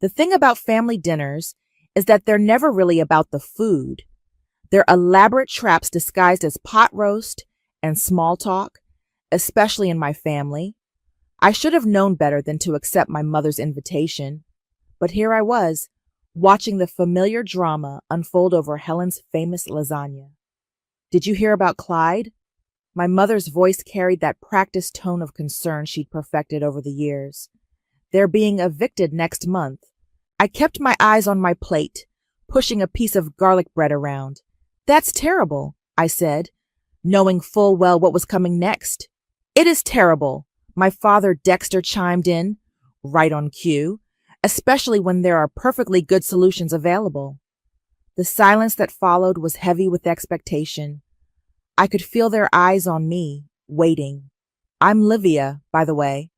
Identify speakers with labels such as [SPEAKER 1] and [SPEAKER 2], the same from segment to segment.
[SPEAKER 1] The thing about family dinners is that they're never really about the food. They're elaborate traps disguised as pot roast and small talk, especially in my family. I should have known better than to accept my mother's invitation, but here I was, watching the familiar drama unfold over Helen's famous lasagna. Did you hear about Clyde? My mother's voice carried that practiced tone of concern she'd perfected over the years. They're being evicted next month. I kept my eyes on my plate, pushing a piece of garlic bread around. That's terrible, I said, knowing full well what was coming next. It is terrible, my father Dexter chimed in, right on cue, especially when there are perfectly good solutions available. The silence that followed was heavy with expectation. I could feel their eyes on me, waiting. I'm Livia, by the way,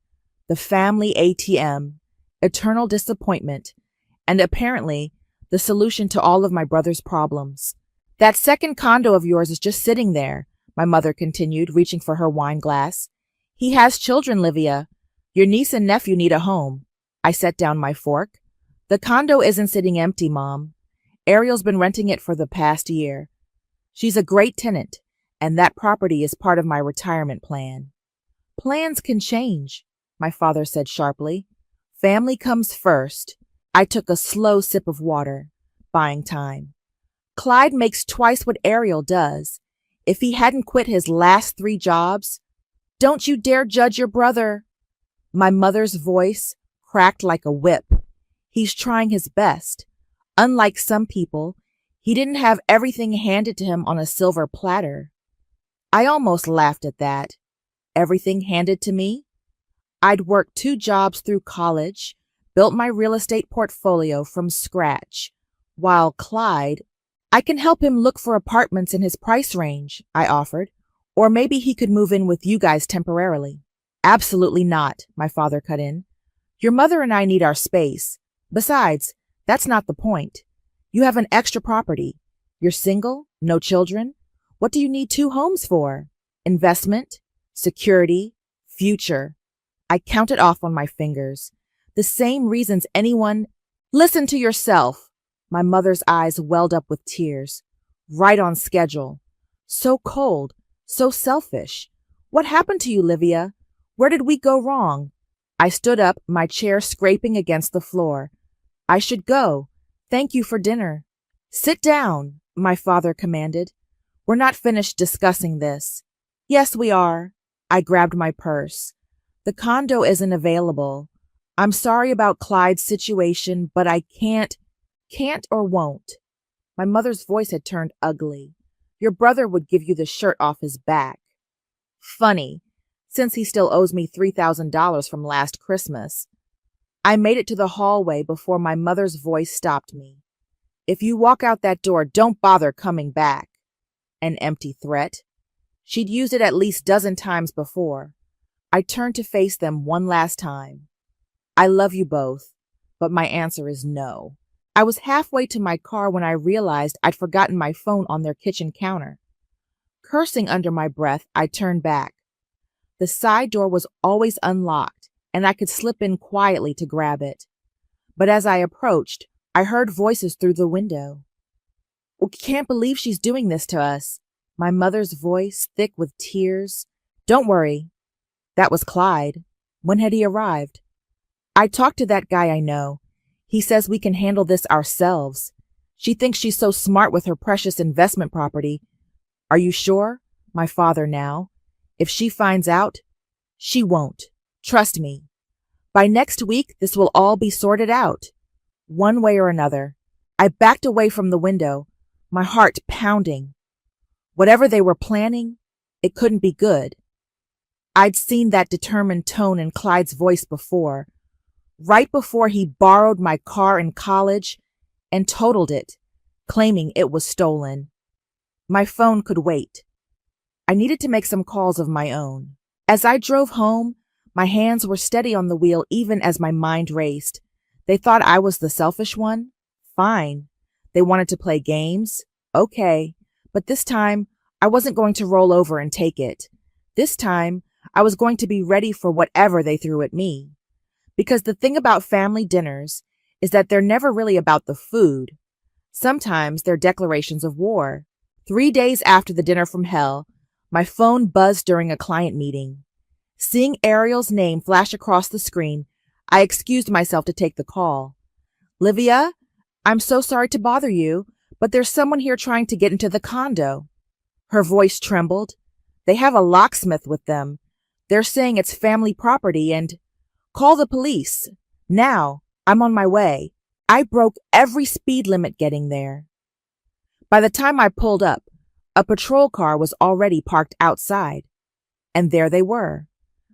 [SPEAKER 1] the family ATM, eternal disappointment, and apparently the solution to all of my brother's problems. That second condo of yours is just sitting there, my mother continued, reaching for her wine glass. He has children, Livia. Your niece and nephew need a home. I set down my fork. The condo isn't sitting empty, Mom. Ariel's been renting it for the past year. She's a great tenant, and that property is part of my retirement plan. Plans can change, my father said sharply. Family comes first. I took a slow sip of water, buying time. Clyde makes twice what Ariel does. If he hadn't quit his last 3 jobs, don't you dare judge your brother. My mother's voice cracked like a whip. He's trying his best. Unlike some people, he didn't have everything handed to him on a silver platter. I almost laughed at that. Everything handed to me? I'd worked 2 jobs through college, built my real estate portfolio from scratch, while Clyde, I can help him look for apartments in his price range, I offered, or maybe he could move in with you guys temporarily. Absolutely not, my father cut in. Your mother and I need our space. Besides, that's not the point. You have an extra property. You're single, no children. What do you need 2 homes for? Investment, security, future. I counted off on my fingers. The same reasons anyone— Listen to yourself. My mother's eyes welled up with tears. Right on schedule. So cold, so selfish. What happened to you, Livia? Where did we go wrong? I stood up, my chair scraping against the floor. I should go. Thank you for dinner. Sit down, my father commanded. We're not finished discussing this. Yes, we are. I grabbed my purse. The condo isn't available. I'm sorry about Clyde's situation, but I can't or won't. My mother's voice had turned ugly. Your brother would give you the shirt off his back. Funny, since he still owes me $3,000 from last Christmas. I made it to the hallway before my mother's voice stopped me. If you walk out that door, don't bother coming back. An empty threat. She'd used it at least 12 times before. I turned to face them one last time. I love you both, but my answer is no. I was halfway to my car when I realized I'd forgotten my phone on their kitchen counter. Cursing under my breath, I turned back. The side door was always unlocked, and I could slip in quietly to grab it. But as I approached, I heard voices through the window. We can't believe she's doing this to us. My mother's voice, thick with tears. Don't worry. That was Clyde. When had he arrived? I talked to that guy I know. He says we can handle this ourselves. She thinks she's so smart with her precious investment property. Are you sure? My father now. If she finds out, she won't. Trust me. By next week, this will all be sorted out. One way or another. I backed away from the window, my heart pounding. Whatever they were planning, it couldn't be good. I'd seen that determined tone in Clyde's voice before, right before he borrowed my car in college and totaled it, claiming it was stolen. My phone could wait. I needed to make some calls of my own. As I drove home, my hands were steady on the wheel even as my mind raced. They thought I was the selfish one? Fine. They wanted to play games? Okay. But this time, I wasn't going to roll over and take it. This time, I was going to be ready for whatever they threw at me. Because the thing about family dinners is that they're never really about the food. Sometimes they're declarations of war. 3 days after the dinner from hell, my phone buzzed during a client meeting. Seeing Ariel's name flash across the screen, I excused myself to take the call. "Livia, I'm so sorry to bother you, but there's someone here trying to get into the condo." Her voice trembled. "They have a locksmith with them. They're saying it's family property and—" "Call the police. Now, I'm on my way." I broke every speed limit getting there. By the time I pulled up, a patrol car was already parked outside. And there they were,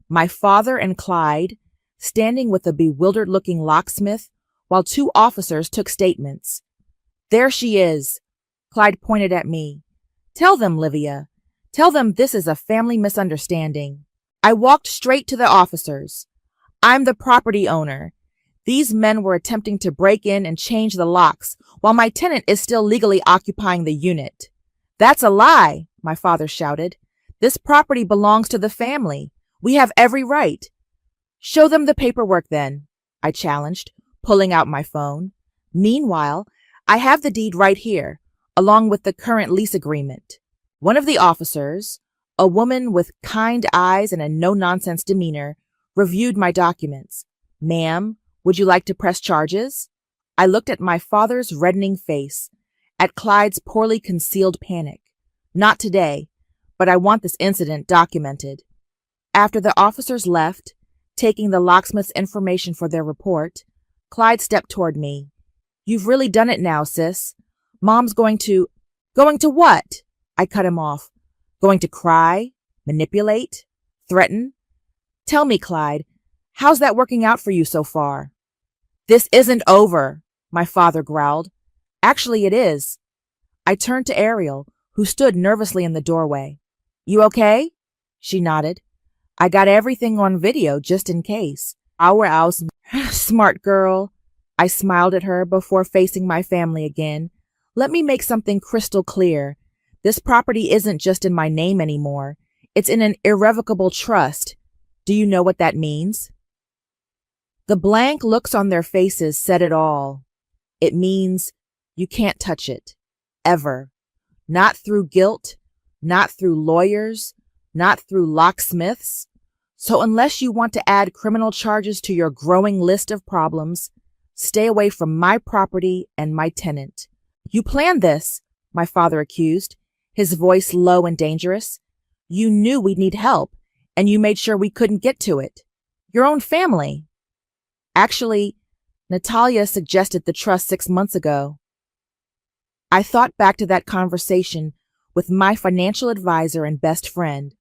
[SPEAKER 1] my father and Clyde, standing with a bewildered-looking locksmith while 2 officers took statements. "There she is." Clyde pointed at me. "Tell them, Livia. Tell them this is a family misunderstanding." I walked straight to the officers. "I'm the property owner. These men were attempting to break in and change the locks while my tenant is still legally occupying the unit." "That's a lie," my father shouted. "This property belongs to the family. We have every right." "Show them the paperwork then," I challenged, pulling out my phone. "Meanwhile, I have the deed right here, along with the current lease agreement." One of the officers, a woman with kind eyes and a no-nonsense demeanor, reviewed my documents. "Ma'am, would you like to press charges?" I looked at my father's reddening face, at Clyde's poorly concealed panic. "Not today, but I want this incident documented." After the officers left, taking the locksmith's information for their report, Clyde stepped toward me. "You've really done it now, sis. Mom's going to—" "Going to what?" I cut him off. "Going to cry? Manipulate? Threaten? Tell me, Clyde, how's that working out for you so far?" "This isn't over," my father growled. "Actually, it is." I turned to Ariel, who stood nervously in the doorway. "You okay?" She nodded. "I got everything on video just in case." "Our house." "Smart girl." I smiled at her before facing my family again. "Let me make something crystal clear. This property isn't just in my name anymore. It's in an irrevocable trust. Do you know what that means?" The blank looks on their faces said it all. It means you can't touch it. Ever. Not through guilt, not through lawyers, not through locksmiths. So unless you want to add criminal charges to your growing list of problems, stay away from my property and my tenant. "You planned this," my father accused, his voice low and dangerous. "You knew we'd need help, and you made sure we couldn't get to it. Your own family." "Actually, Natalia suggested the trust 6 months ago." I thought back to that conversation with my financial advisor and best friend.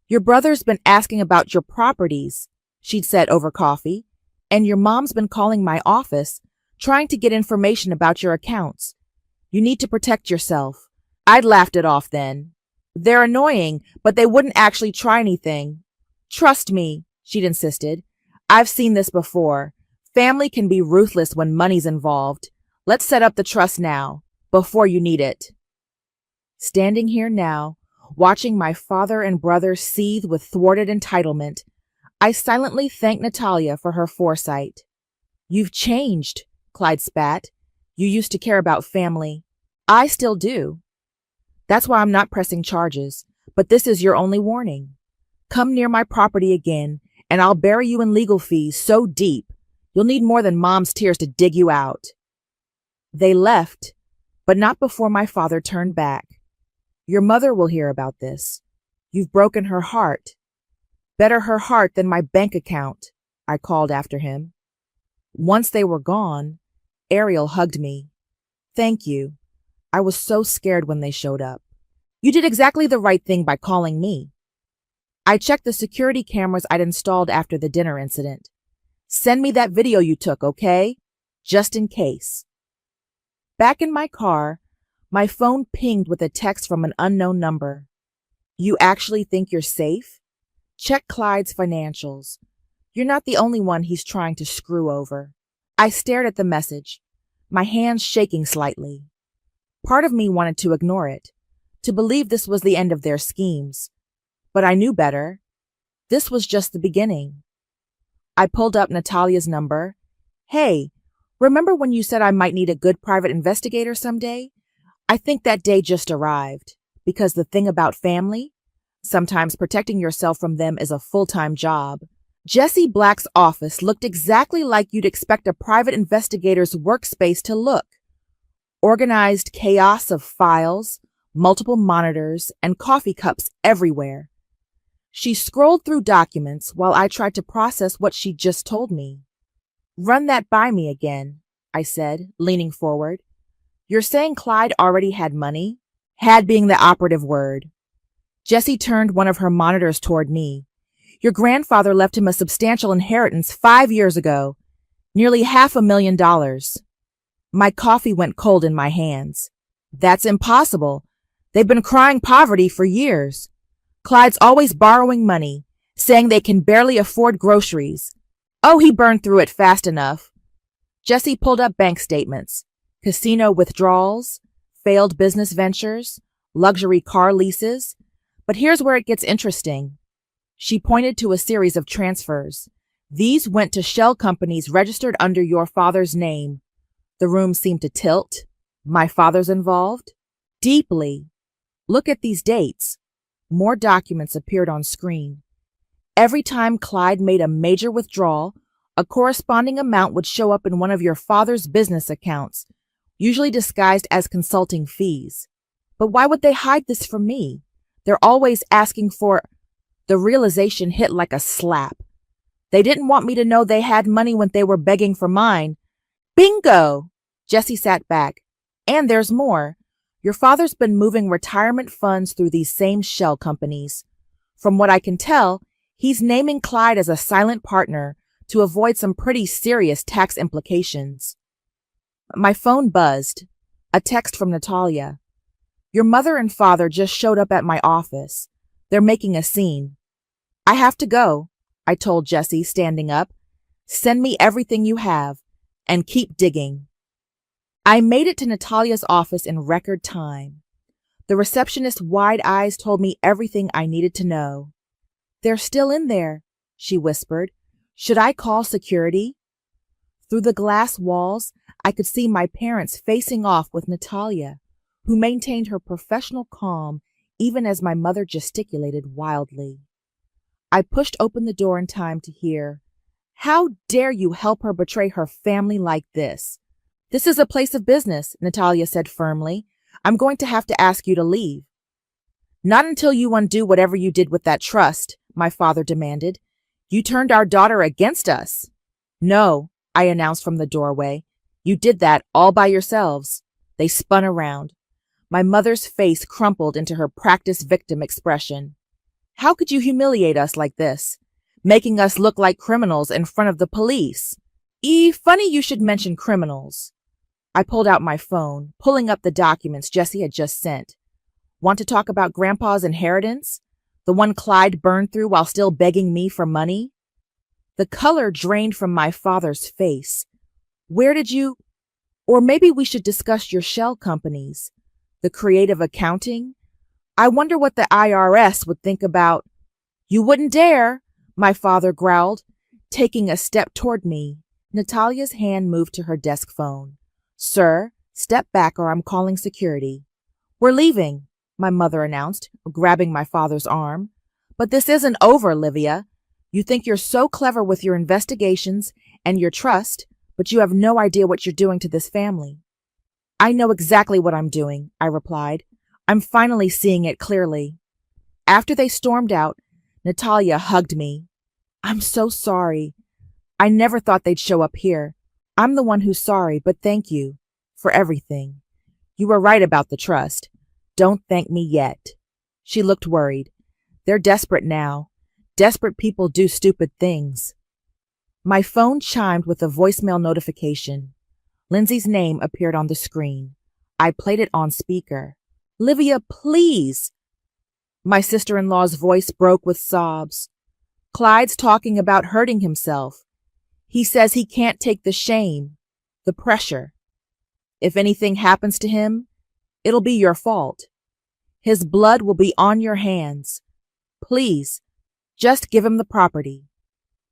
[SPEAKER 1] "Your brother's been asking about your properties," she'd said over coffee, "and your mom's been calling my office, trying to get information about your accounts. You need to protect yourself." I'd laughed it off then. "They're annoying, but they wouldn't actually try anything." "Trust me," she'd insisted. "I've seen this before. Family can be ruthless when money's involved. Let's set up the trust now, before you need it." Standing here now, watching my father and brother seethe with thwarted entitlement, I silently thanked Natalia for her foresight. "You've changed," Clyde spat. "You used to care about family. I still do. That's why I'm not pressing charges, but this is your only warning. Come near my property again, and I'll bury you in legal fees so deep, you'll need more than Mom's tears to dig you out." They left, but not before my father turned back. "Your mother will hear about this. You've broken her heart. Better her heart than my bank account," I called after him. Once they were gone, Ariel hugged me. "Thank you. I was so scared when they showed up. You did exactly the right thing by calling me." I checked the security cameras I'd installed after the dinner incident. "Send me that video you took, okay? Just in case." Back in my car, my phone pinged with a text from an unknown number. "You actually think you're safe? Check Clyde's financials. You're not the only one he's trying to screw over." I stared at the message, my hands shaking slightly. Part of me wanted to ignore it, to believe this was the end of their schemes. But I knew better. This was just the beginning. I pulled up Natalia's number. "Hey, Remember when you said I might need a good private investigator someday? I think that day just arrived. Because the thing about family, sometimes protecting yourself from them is a full-time job. Jesse Black's office looked exactly like you'd expect a private investigator's workspace to look. Organized chaos of files, multiple monitors, and coffee cups everywhere. She scrolled through documents while I tried to process what she'd just told me. Run that by me again, I said, leaning forward. You're saying Clyde already had money? Had being the operative word. Jessie turned one of her monitors toward me. Your grandfather left him a substantial inheritance 5 years ago, nearly $500,000. My coffee went cold in my hands. That's impossible. They've been crying poverty for years. Clyde's always borrowing money, saying they can barely afford groceries. Oh, he burned through it fast enough. Jessie pulled up bank statements, casino withdrawals, failed business ventures, luxury car leases. But here's where it gets interesting. She pointed to a series of transfers. These went to shell companies registered under your father's name. The room seemed to tilt. My father's involved? Deeply. Look at these dates. More documents appeared on screen. Every time Clyde made a major withdrawal, a corresponding amount would show up in one of your father's business accounts, usually disguised as consulting fees. But why would they hide this from me? They're always asking for... The realization hit like a slap. They didn't want me to know they had money when they were begging for mine. Bingo! Jessie sat back. And there's more. Your father's been moving retirement funds through these same shell companies. From what I can tell, he's naming Clyde as a silent partner to avoid some pretty serious tax implications. My phone buzzed. A text from Natalia. Your mother and father just showed up at my office. They're making a scene. I have to go, I told Jessie, standing up. Send me everything you have, and keep digging. I made it to Natalia's office in record time. The receptionist's wide eyes told me everything I needed to know. They're still in there, she whispered. Should I call security? Through the glass walls, I could see my parents facing off with Natalia, who maintained her professional calm even as my mother gesticulated wildly. I pushed open the door in time to hear, How dare you help her betray her family like this? This is a place of business, Natalia said firmly. I'm going to have to ask you to leave. Not until you undo whatever you did with that trust, my father demanded. You turned our daughter against us. No, I announced from the doorway. You did that all by yourselves. They spun around. My mother's face crumpled into her practiced victim expression. How could you humiliate us like this, making us look like criminals in front of the police? Funny you should mention criminals. I pulled out my phone, pulling up the documents Jessie had just sent. Want to talk about Grandpa's inheritance? The one Clyde burned through while still begging me for money? The color drained from my father's face. Where did you... Or maybe we should discuss your shell companies. The creative accounting? I wonder what the IRS would think about... You wouldn't dare, my father growled, taking a step toward me. Natalia's hand moved to her desk phone. Sir, step back or I'm calling security. We're leaving, my mother announced, grabbing my father's arm. But this isn't over, Livia. You think you're so clever with your investigations and your trust, but you have no idea what you're doing to this family. I know exactly what I'm doing, I replied. I'm finally seeing it clearly. After they stormed out, Natalia hugged me. I'm so sorry. I never thought they'd show up here. I'm the one who's sorry, but thank you for everything. You were right about the trust. Don't thank me yet. She looked worried. They're desperate now. Desperate people do stupid things. My phone chimed with a voicemail notification. Lindsay's name appeared on the screen. I played it on speaker. Livia, please. My sister-in-law's voice broke with sobs. Clyde's talking about hurting himself. He says he can't take the shame, the pressure. If anything happens to him, it'll be your fault. His blood will be on your hands. Please, just give him the property.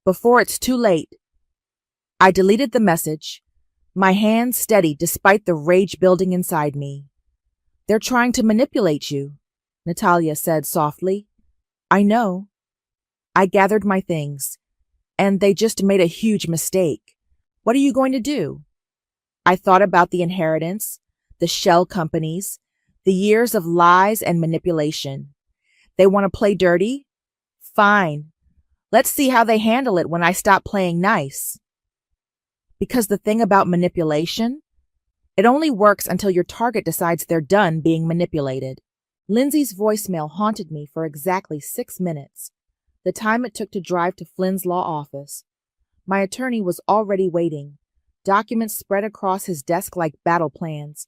[SPEAKER 1] Before it's too late. I deleted the message. My hands steadied despite the rage building inside me. They're trying to manipulate you, Natalia said softly. I know. I gathered my things, and they just made a huge mistake. What are you going to do? I thought about the inheritance, the shell companies, the years of lies and manipulation. They want to play dirty? Fine. Let's see how they handle it when I stop playing nice. Because the thing about manipulation, it only works until your target decides they're done being manipulated. Lindsay's voicemail haunted me for exactly 6 minutes, the time it took to drive to Flynn's law office. My attorney was already waiting, documents spread across his desk like battle plans.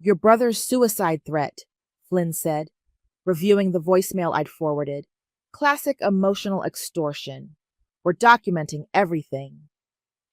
[SPEAKER 1] Your brother's suicide threat, Flynn said, reviewing the voicemail I'd forwarded. Classic emotional extortion. We're documenting everything.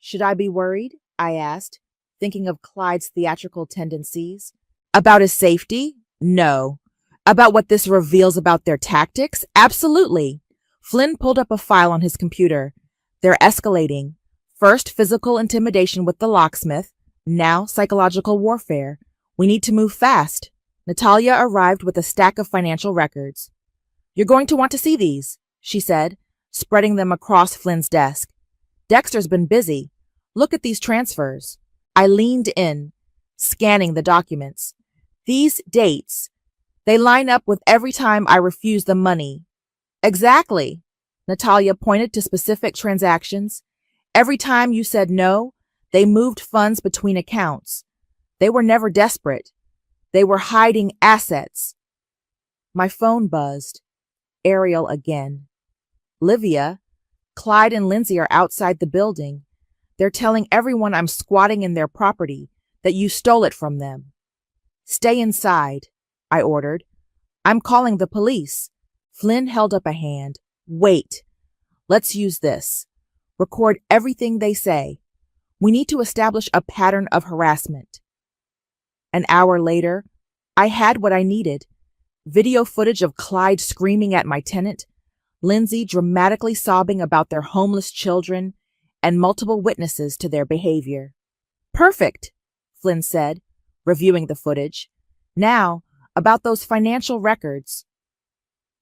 [SPEAKER 1] Should I be worried? I asked, thinking of Clyde's theatrical tendencies. About his safety? No. About what this reveals about their tactics? Absolutely. Flynn pulled up a file on his computer. They're escalating. First, physical intimidation with the locksmith. Now, psychological warfare. We need to move fast. Natalia arrived with a stack of financial records. You're going to want to see these, she said, spreading them across Flynn's desk. Dexter's been busy. Look at these transfers. I leaned in, scanning the documents. These dates, they line up with every time I refuse the money. Exactly. Natalia pointed to specific transactions. Every time you said no, they moved funds between accounts. They were never desperate. They were hiding assets. My phone buzzed. Ariel again. Livia, Clyde and Lindsay are outside the building. They're telling everyone I'm squatting in their property, that you stole it from them. Stay inside, I ordered. I'm calling the police. Flynn held up a hand. Wait. Let's use this. Record everything they say. We need to establish a pattern of harassment. An hour later, I had what I needed. Video footage of Clyde screaming at my tenant, Lindsay dramatically sobbing about their homeless children, and multiple witnesses to their behavior. Perfect, Flynn said, reviewing the footage. Now, about those financial records.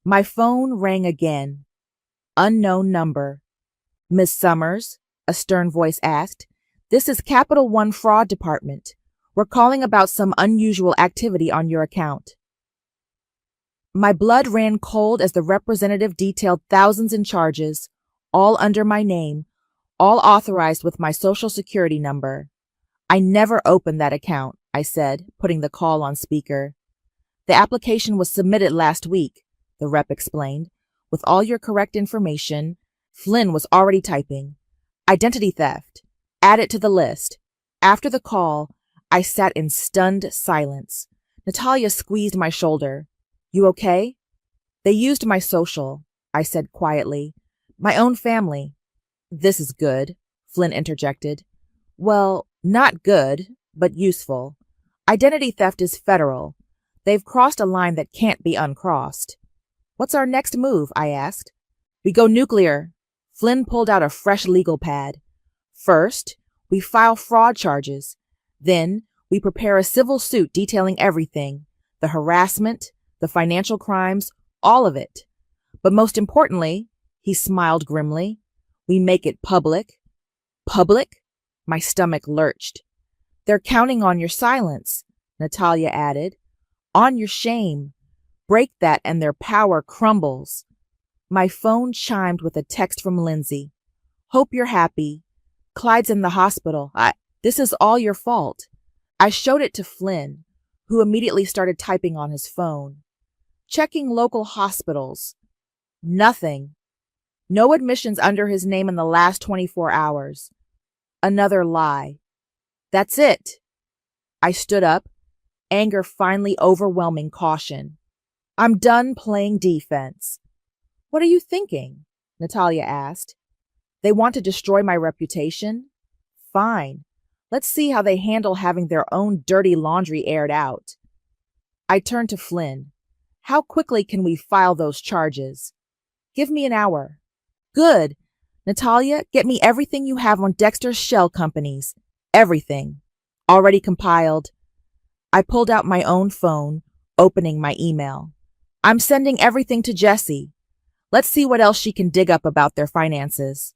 [SPEAKER 1] My phone rang again. Unknown number. Miss Summers, a stern voice asked. This is Capital One Fraud Department. We're calling about some unusual activity on your account. My blood ran cold as the representative detailed thousands in charges, all under my name, all authorized with my social security number. I never opened that account, I said, putting the call on speaker. The application was submitted last week, the rep explained. With all your correct information, Flynn was already typing. Identity theft. Add it to the list. After the call, I sat in stunned silence. Natalia squeezed my shoulder. You okay? They used my social, I said quietly. My own family. This is good, Flynn interjected. Well, not good, but useful. Identity theft is federal. They've crossed a line that can't be uncrossed. What's our next move? I asked. We go nuclear. Flynn pulled out a fresh legal pad. First, we file fraud charges. Then, we prepare a civil suit detailing everything, the harassment, the financial crimes, all of it. But most importantly, he smiled grimly, we make it public. Public? My stomach lurched. They're counting on your silence, Natalia added. On your shame. Break that and their power crumbles. My phone chimed with a text from Lindsay. Hope you're happy. Clyde's in the hospital. This is all your fault. I showed it to Flynn, who immediately started typing on his phone. Checking local hospitals. Nothing. No admissions under his name in the last 24 hours. Another lie. That's it. I stood up, anger finally overwhelming caution. I'm done playing defense. What are you thinking? Natalia asked. They want to destroy my reputation? Fine. Let's see how they handle having their own dirty laundry aired out. I turned to Flynn. How quickly can we file those charges? Give me an hour. Good. Natalia, get me everything you have on Dexter's shell companies. Everything. Already compiled. I pulled out my own phone, opening my email. I'm sending everything to Jessie. Let's see what else she can dig up about their finances.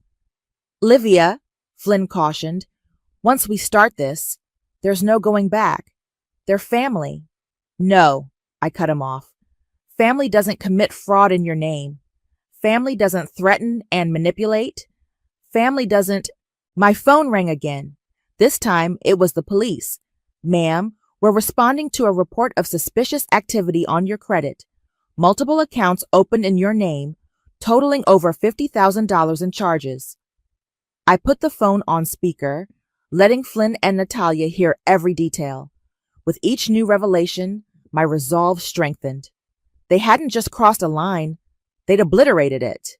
[SPEAKER 1] Livia, Flynn cautioned, once we start this, there's no going back. They're family. No, I cut him off. Family doesn't commit fraud in your name. Family doesn't threaten and manipulate. Family doesn't... My phone rang again. This time it was the police. Ma'am, we're responding to a report of suspicious activity on your credit. Multiple accounts opened in your name, totaling over $50,000 in charges. I put the phone on speaker, letting Flynn and Natalia hear every detail. With each new revelation, my resolve strengthened. They hadn't just crossed a line, they'd obliterated it.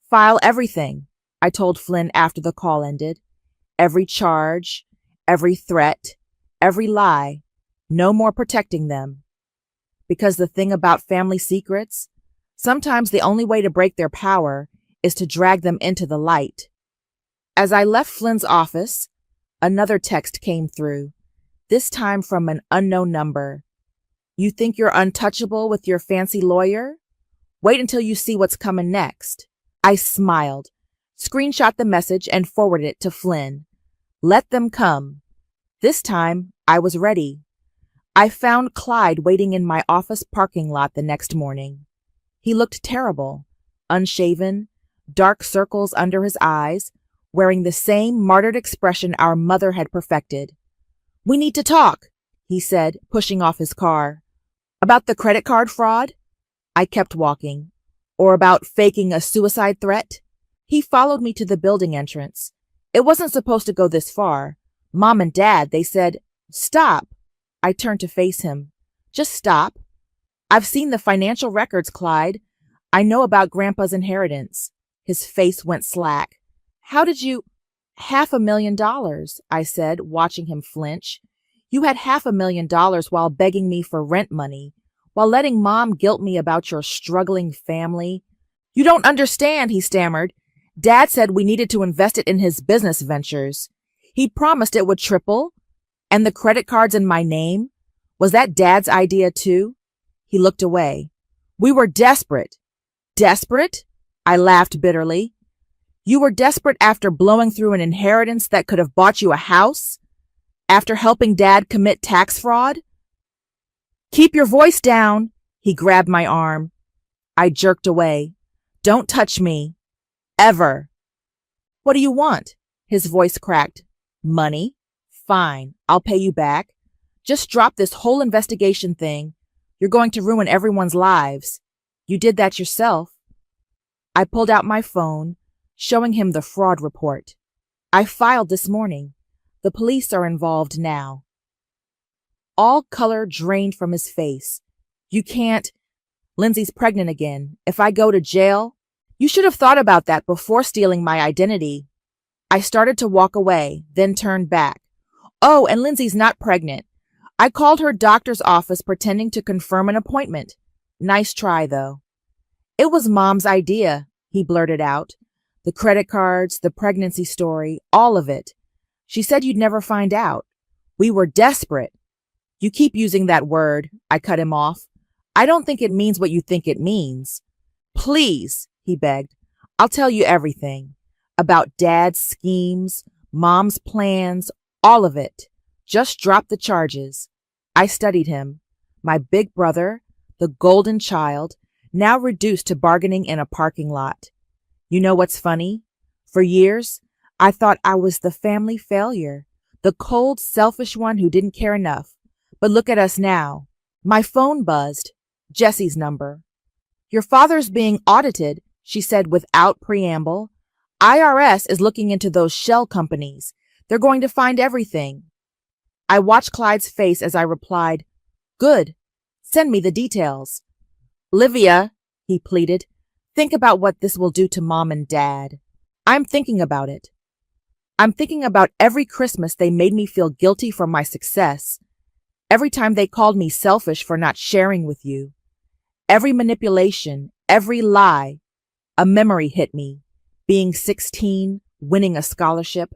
[SPEAKER 1] File everything, I told Flynn after the call ended. Every charge, every threat, every lie. No more protecting them. Because the thing about family secrets, sometimes the only way to break their power is to drag them into the light. As I left Flynn's office, another text came through, this time from an unknown number. You think you're untouchable with your fancy lawyer? Wait until you see what's coming next. I smiled, screenshot the message and forwarded it to Flynn. Let them come. This time, I was ready. I found Clyde waiting in my office parking lot the next morning. He looked terrible, unshaven, dark circles under his eyes, wearing the same martyred expression our mother had perfected. We need to talk, he said, pushing off his car. About the credit card fraud? I kept walking. Or about faking a suicide threat? He followed me to the building entrance. It wasn't supposed to go this far. Mom and Dad, they said, stop. I turned to face him. Just stop. I've seen the financial records, Clyde. I know about Grandpa's inheritance. His face went slack. How did you... $500,000, I said, watching him flinch. You had $500,000 while begging me for rent money, while letting Mom guilt me about your struggling family. You don't understand, he stammered. Dad said we needed to invest it in his business ventures. He promised it would triple. And the credit cards in my name? Was that Dad's idea too? He looked away. We were desperate. Desperate? I laughed bitterly. You were desperate after blowing through an inheritance that could have bought you a house? After helping Dad commit tax fraud? Keep your voice down, he grabbed my arm. I jerked away. Don't touch me. Ever. What do you want? His voice cracked. Money? Fine, I'll pay you back. Just drop this whole investigation thing. You're going to ruin everyone's lives. You did that yourself. I pulled out my phone, showing him the fraud report. I filed this morning. The police are involved now. All color drained from his face. You can't... Lindsay's pregnant again. If I go to jail... You should have thought about that before stealing my identity. I started to walk away, then turned back. Oh, and Lindsay's not pregnant. I called her doctor's office pretending to confirm an appointment. Nice try, though. It was Mom's idea, he blurted out. The credit cards, the pregnancy story, all of it. She said you'd never find out. We were desperate. You keep using that word, I cut him off. I don't think it means what you think it means. Please, he begged. I'll tell you everything. About Dad's schemes, Mom's plans, all of it. Just drop the charges. I studied him. My big brother, the golden child, now reduced to bargaining in a parking lot. You know what's funny? For years, I thought I was the family failure, the cold, selfish one who didn't care enough. But look at us now. My phone buzzed. Jessie's number. Your father's being audited, she said without preamble. IRS is looking into those shell companies. They're going to find everything. I watched Clyde's face as I replied, Good. Send me the details. Livia, he pleaded, think about what this will do to Mom and Dad. I'm thinking about it. I'm thinking about every Christmas they made me feel guilty for my success. Every time they called me selfish for not sharing with you. Every manipulation, every lie. A memory hit me. Being 16, winning a scholarship.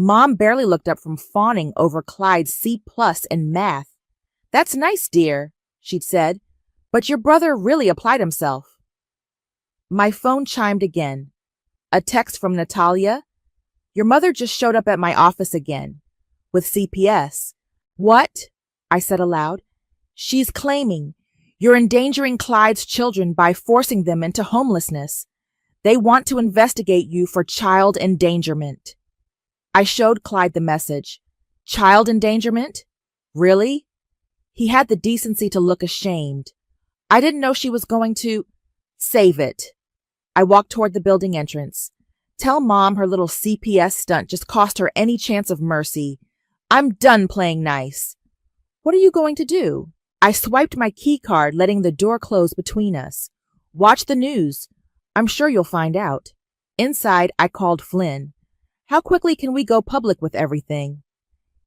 [SPEAKER 1] Mom barely looked up from fawning over Clyde's C+ in math. "That's nice, dear," she'd said, "but your brother really applied himself." My phone chimed again. A text from Natalia. "Your mother just showed up at my office again. With CPS." "What?" I said aloud. "She's claiming you're endangering Clyde's children by forcing them into homelessness. They want to investigate you for child endangerment." I showed Clyde the message. "Child endangerment? Really?" He had the decency to look ashamed. "I didn't know she was going to—" "Save it." I walked toward the building entrance. "Tell Mom her little CPS stunt just cost her any chance of mercy. I'm done playing nice." "What are you going to do?" I swiped my key card, letting the door close between us. "Watch the news. I'm sure you'll find out." Inside, I called Flynn. "How quickly can we go public with everything?"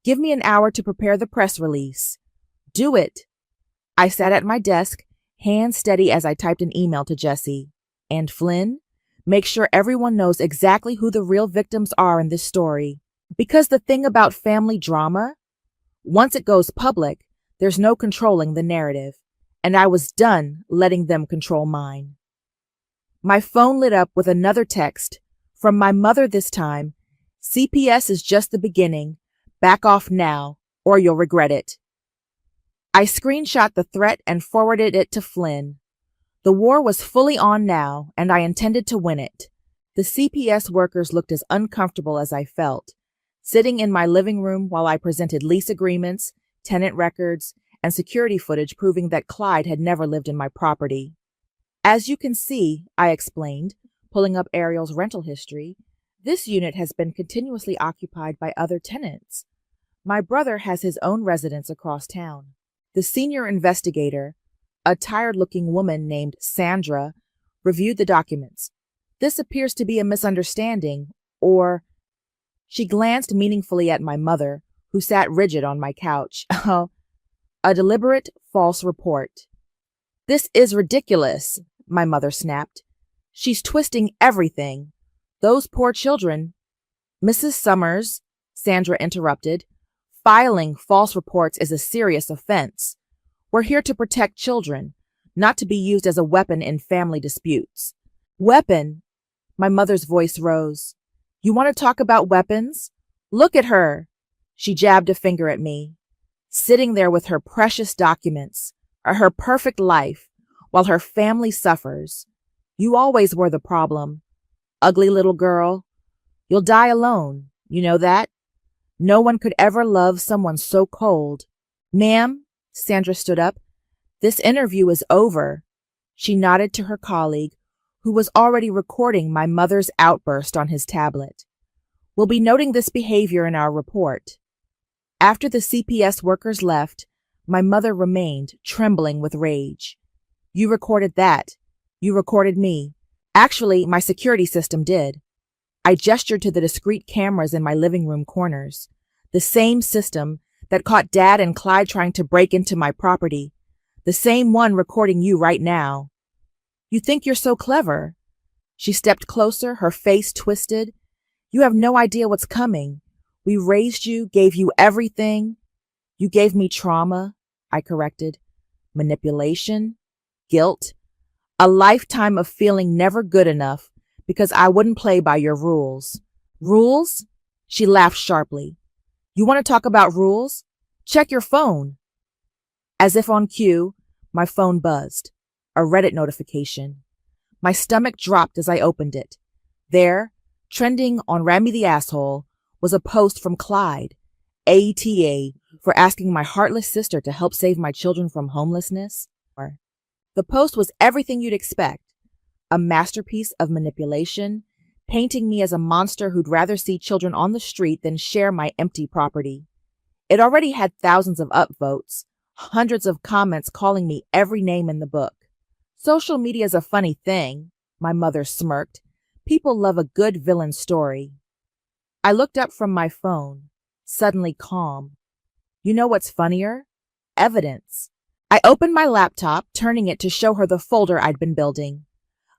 [SPEAKER 1] "Give me an hour to prepare the press release." "Do it." I sat at my desk, hands steady as I typed an email to Jesse. "And Flynn, make sure everyone knows exactly who the real victims are in this story. Because the thing about family drama, once it goes public, there's no controlling the narrative, and I was done letting them control mine." My phone lit up with another text, from my mother this time. "CPS is just the beginning. Back off now, or you'll regret it." I screenshot the threat and forwarded it to Flynn. The war was fully on now, and I intended to win it. The CPS workers looked as uncomfortable as I felt, sitting in my living room while I presented lease agreements, tenant records, and security footage proving that Clyde had never lived in my property. "As you can see," I explained, pulling up Ariel's rental history, "this unit has been continuously occupied by other tenants. My brother has his own residence across town." The senior investigator, a tired-looking woman named Sandra, reviewed the documents. "This appears to be a misunderstanding, or—" She glanced meaningfully at my mother, who sat rigid on my couch. "A deliberate false report." "This is ridiculous," my mother snapped. "She's twisting everything. Those poor children—" "Mrs. Summers," Sandra interrupted, "filing false reports is a serious offense. We're here to protect children, not to be used as a weapon in family disputes." "Weapon?" My mother's voice rose. "You want to talk about weapons? Look at her." She jabbed a finger at me, sitting there with her precious documents, her perfect life, while her family suffers. "You always were the problem. Ugly little girl. You'll die alone. You know that? No one could ever love someone so cold." "Ma'am," Sandra stood up, "this interview is over." She nodded to her colleague, who was already recording my mother's outburst on his tablet. "We'll be noting this behavior in our report." After the CPS workers left, my mother remained, trembling with rage. "You recorded that. You recorded me. Actually, my security system did." I gestured to the discrete cameras in my living room corners. "The same system that caught Dad and Clyde trying to break into my property. The same one recording you right now." "You think you're so clever." She stepped closer, her face twisted. "You have no idea what's coming. We raised you, gave you everything." "You gave me trauma," I corrected. "Manipulation, guilt, a lifetime of feeling never good enough because I wouldn't play by your rules." "Rules?" She laughed sharply. "You want to talk about rules? Check your phone." As if on cue, my phone buzzed. A Reddit notification. My stomach dropped as I opened it. There, trending on Rami the Asshole, was a post from Clyde, ATA, for asking my heartless sister to help save my children from homelessness. The post was everything you'd expect. A masterpiece of manipulation, painting me as a monster who'd rather see children on the street than share my empty property. It already had thousands of upvotes, hundreds of comments calling me every name in the book. "Social media's a funny thing," my mother smirked. "People love a good villain story." I looked up from my phone, suddenly calm. You know what's funnier? Evidence. I opened my laptop, turning it to show her the folder I'd been building.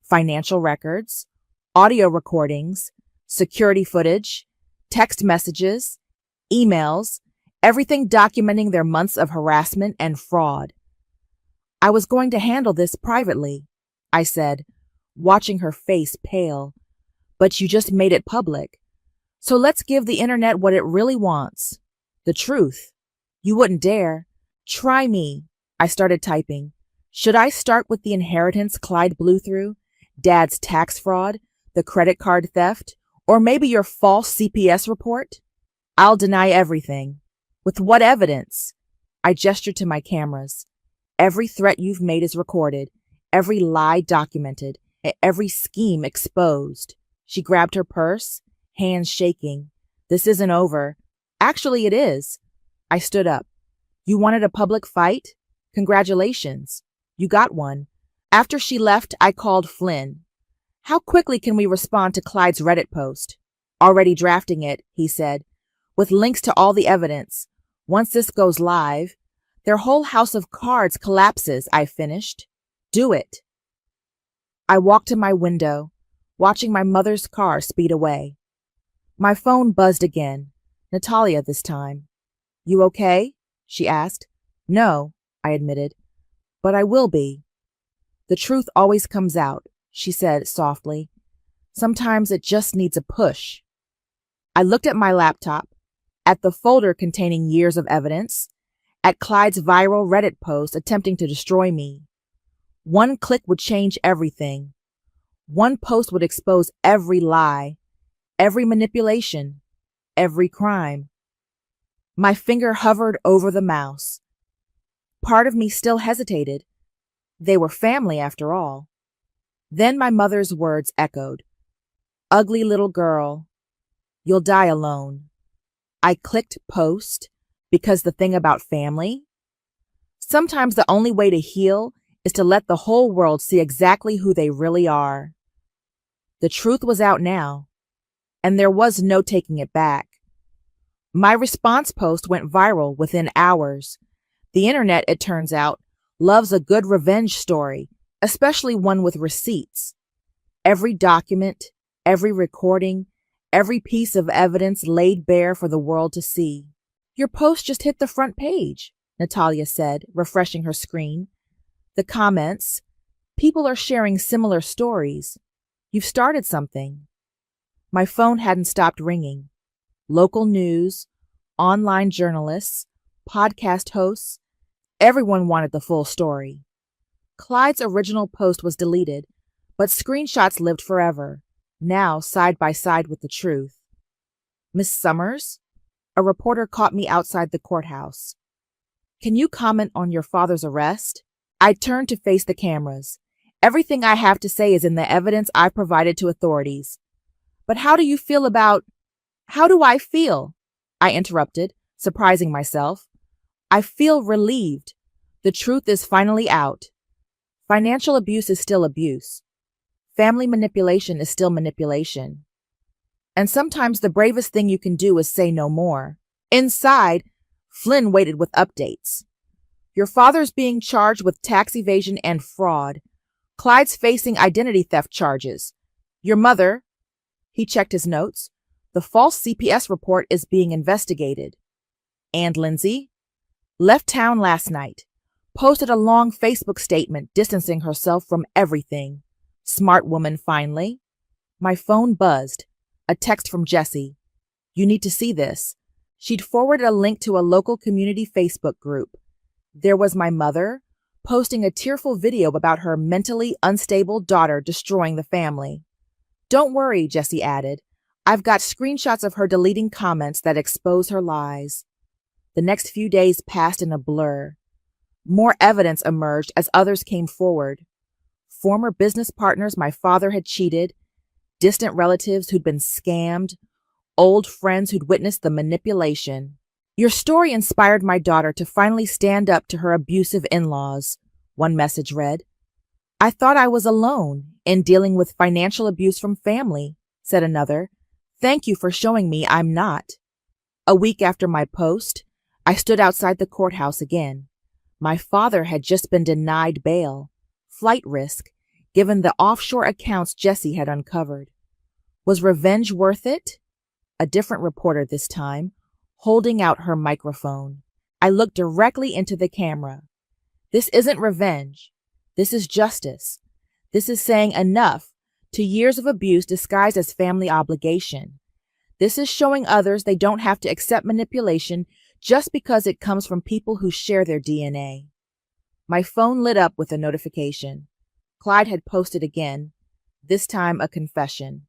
[SPEAKER 1] Financial records, audio recordings, security footage, text messages, emails, everything documenting their months of harassment and fraud. I was going to handle this privately, I said, watching her face pale. But you just made it public. So let's give the internet what it really wants. The truth. You wouldn't dare. Try me. I started typing. Should I start with the inheritance Clyde blew through, Dad's tax fraud, the credit card theft, or maybe your false CPS report? I'll deny everything. With what evidence? I gestured to my cameras. Every threat you've made is recorded, every lie documented, and every scheme exposed. She grabbed her purse, hands shaking. This isn't over. Actually, it is. I stood up. You wanted a public fight? Congratulations. You got one. After she left, I called Flynn. How quickly can we respond to Clyde's Reddit post? Already drafting it, he said, with links to all the evidence. Once this goes live, their whole house of cards collapses, I finished. Do it. I walked to my window, watching my mother's car speed away. My phone buzzed again. Natalia this time. You okay? She asked. No, I admitted, but I will be. The truth always comes out, she said softly. Sometimes it just needs a push. I looked at my laptop, at the folder containing years of evidence, at Clyde's viral Reddit post attempting to destroy me. One click would change everything. One post would expose every lie, every manipulation, every crime. My finger hovered over the mouse. Part of me still hesitated. They were family after all. Then my mother's words echoed. Ugly little girl, you'll die alone. I clicked post because the thing about family? Sometimes the only way to heal is to let the whole world see exactly who they really are. The truth was out now, and there was no taking it back. My response post went viral within hours. The internet, it turns out, loves a good revenge story, especially one with receipts. Every document, every recording, every piece of evidence laid bare for the world to see. Your post just hit the front page, Natalia said, refreshing her screen. The comments. People are sharing similar stories. You've started something. My phone hadn't stopped ringing. Local news, online journalists, podcast hosts, everyone wanted the full story. Clyde's original post was deleted, but screenshots lived forever, now side by side with the truth. Miss Summers? A reporter caught me outside the courthouse. Can you comment on your father's arrest? I turned to face the cameras. Everything I have to say is in the evidence I provided to authorities. But how do you feel about... How do I feel? I interrupted, surprising myself. I feel relieved. The truth is finally out. Financial abuse is still abuse. Family manipulation is still manipulation. And sometimes the bravest thing you can do is say no more. Inside, Flynn waited with updates. Your father's being charged with tax evasion and fraud. Clyde's facing identity theft charges. Your mother, he checked his notes, the false CPS report is being investigated. And Lindsay left town last night, posted a long Facebook statement distancing herself from everything. Smart woman, finally. My phone buzzed. A text from Jessie. You need to see this. She'd forwarded a link to a local community Facebook group. There was my mother, posting a tearful video about her mentally unstable daughter destroying the family. Don't worry, Jessie added. I've got screenshots of her deleting comments that expose her lies. The next few days passed in a blur. More evidence emerged as others came forward. Former business partners my father had cheated, distant relatives who'd been scammed, old friends who'd witnessed the manipulation. Your story inspired my daughter to finally stand up to her abusive in-laws, one message read. I thought I was alone in dealing with financial abuse from family, said another. Thank you for showing me I'm not. A week after my post, I stood outside the courthouse again. My father had just been denied bail, flight risk, given the offshore accounts Jessie had uncovered. Was revenge worth it? a different reporter this time, holding out her microphone. I looked directly into the camera. This isn't revenge. This is justice. This is saying enough to years of abuse disguised as family obligation. This is showing others they don't have to accept manipulation just because it comes from people who share their DNA. My phone lit up with a notification. Clyde had posted again, this time a confession.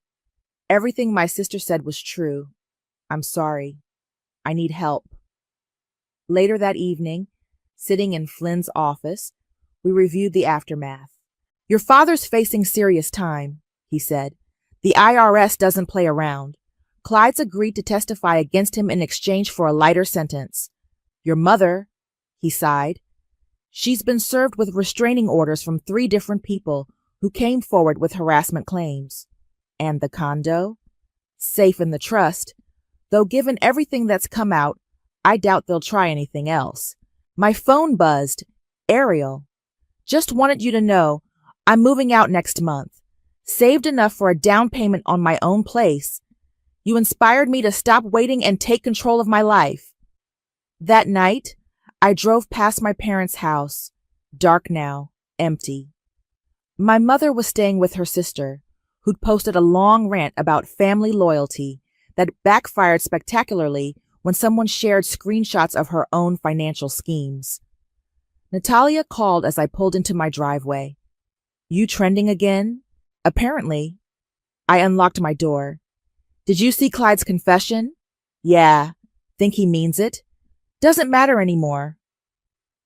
[SPEAKER 1] Everything my sister said was true. I'm sorry. I need help. Later that evening, sitting in Flynn's office, we reviewed the aftermath. Your father's facing serious time, he said. The IRS doesn't play around. Clyde's agreed to testify against him in exchange for a lighter sentence. Your mother, he sighed. She's been served with restraining orders from 3 different people who came forward with harassment claims. And the condo? Safe in the trust, though given everything that's come out, I doubt they'll try anything else. My phone buzzed. Ariel. Just wanted you to know, I'm moving out next month. Saved enough for a down payment on my own place. You inspired me to stop waiting and take control of my life. That night, I drove past my parents' house, dark now, empty. My mother was staying with her sister, who'd posted a long rant about family loyalty that backfired spectacularly when someone shared screenshots of her own financial schemes. Natalia called as I pulled into my driveway. You trending again? Apparently. I unlocked my door. Did you see Clyde's confession? Yeah. Think he means it? Doesn't matter anymore.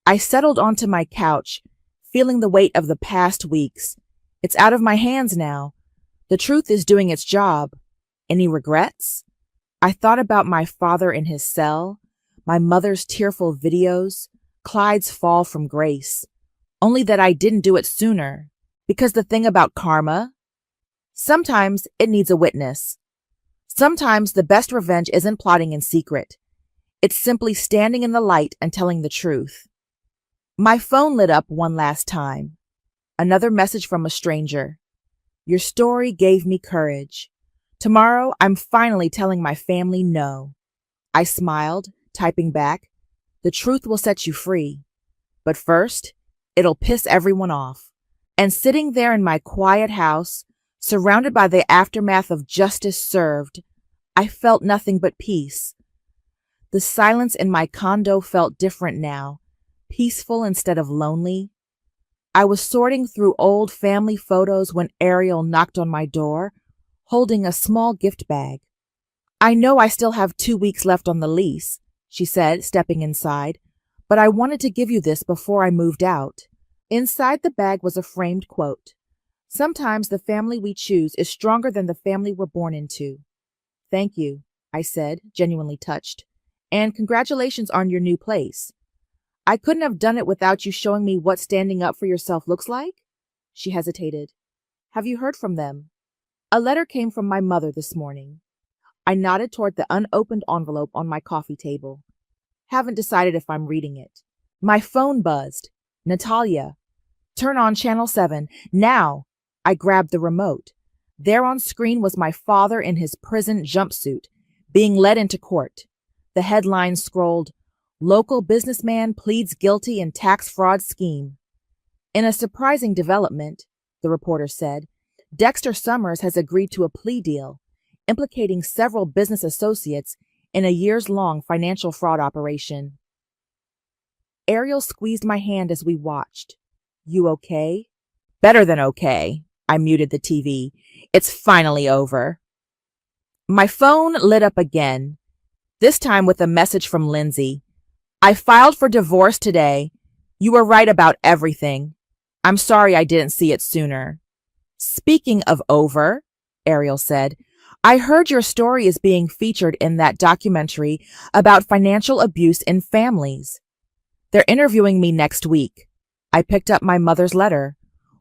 [SPEAKER 1] I settled onto my couch, feeling the weight of the past weeks. It's out of my hands now. The truth is doing its job. Any regrets? I thought about my father in his cell, my mother's tearful videos, Clyde's fall from grace. Only that I didn't do it sooner. Because the thing about karma, sometimes it needs a witness. Sometimes the best revenge isn't plotting in secret. It's simply standing in the light and telling the truth. My phone lit up one last time. Another message from a stranger. Your story gave me courage. Tomorrow, I'm finally telling my family no. I smiled, typing back. The truth will set you free. But first, it'll piss everyone off. And sitting there in my quiet house, surrounded by the aftermath of justice served, I felt nothing but peace. The silence in my condo felt different now, peaceful instead of lonely. I was sorting through old family photos when Ariel knocked on my door, holding a small gift bag. I know I still have 2 weeks left on the lease, she said, stepping inside, but I wanted to give you this before I moved out. Inside the bag was a framed quote. Sometimes the family we choose is stronger than the family we're born into. Thank you, I said, genuinely touched. And congratulations on your new place. I couldn't have done it without you showing me what standing up for yourself looks like? She hesitated. Have you heard from them? A letter came from my mother this morning. I nodded toward the unopened envelope on my coffee table. Haven't decided if I'm reading it. My phone buzzed. Natalia. Turn on Channel 7. Now. I grabbed the remote. There on screen was my father in his prison jumpsuit, being led into court. The headline scrolled, Local businessman pleads guilty in tax fraud scheme. In a surprising development, the reporter said, Dexter Summers has agreed to a plea deal, implicating several business associates in a years-long financial fraud operation. Ariel squeezed my hand as we watched. You okay? Better than okay. I muted the TV. It's finally over. My phone lit up again, this time with a message from Lindsay. I filed for divorce today. You were right about everything. I'm sorry I didn't see it sooner. Speaking of over, Ariel said, I heard your story is being featured in that documentary about financial abuse in families. They're interviewing me next week. I picked up my mother's letter.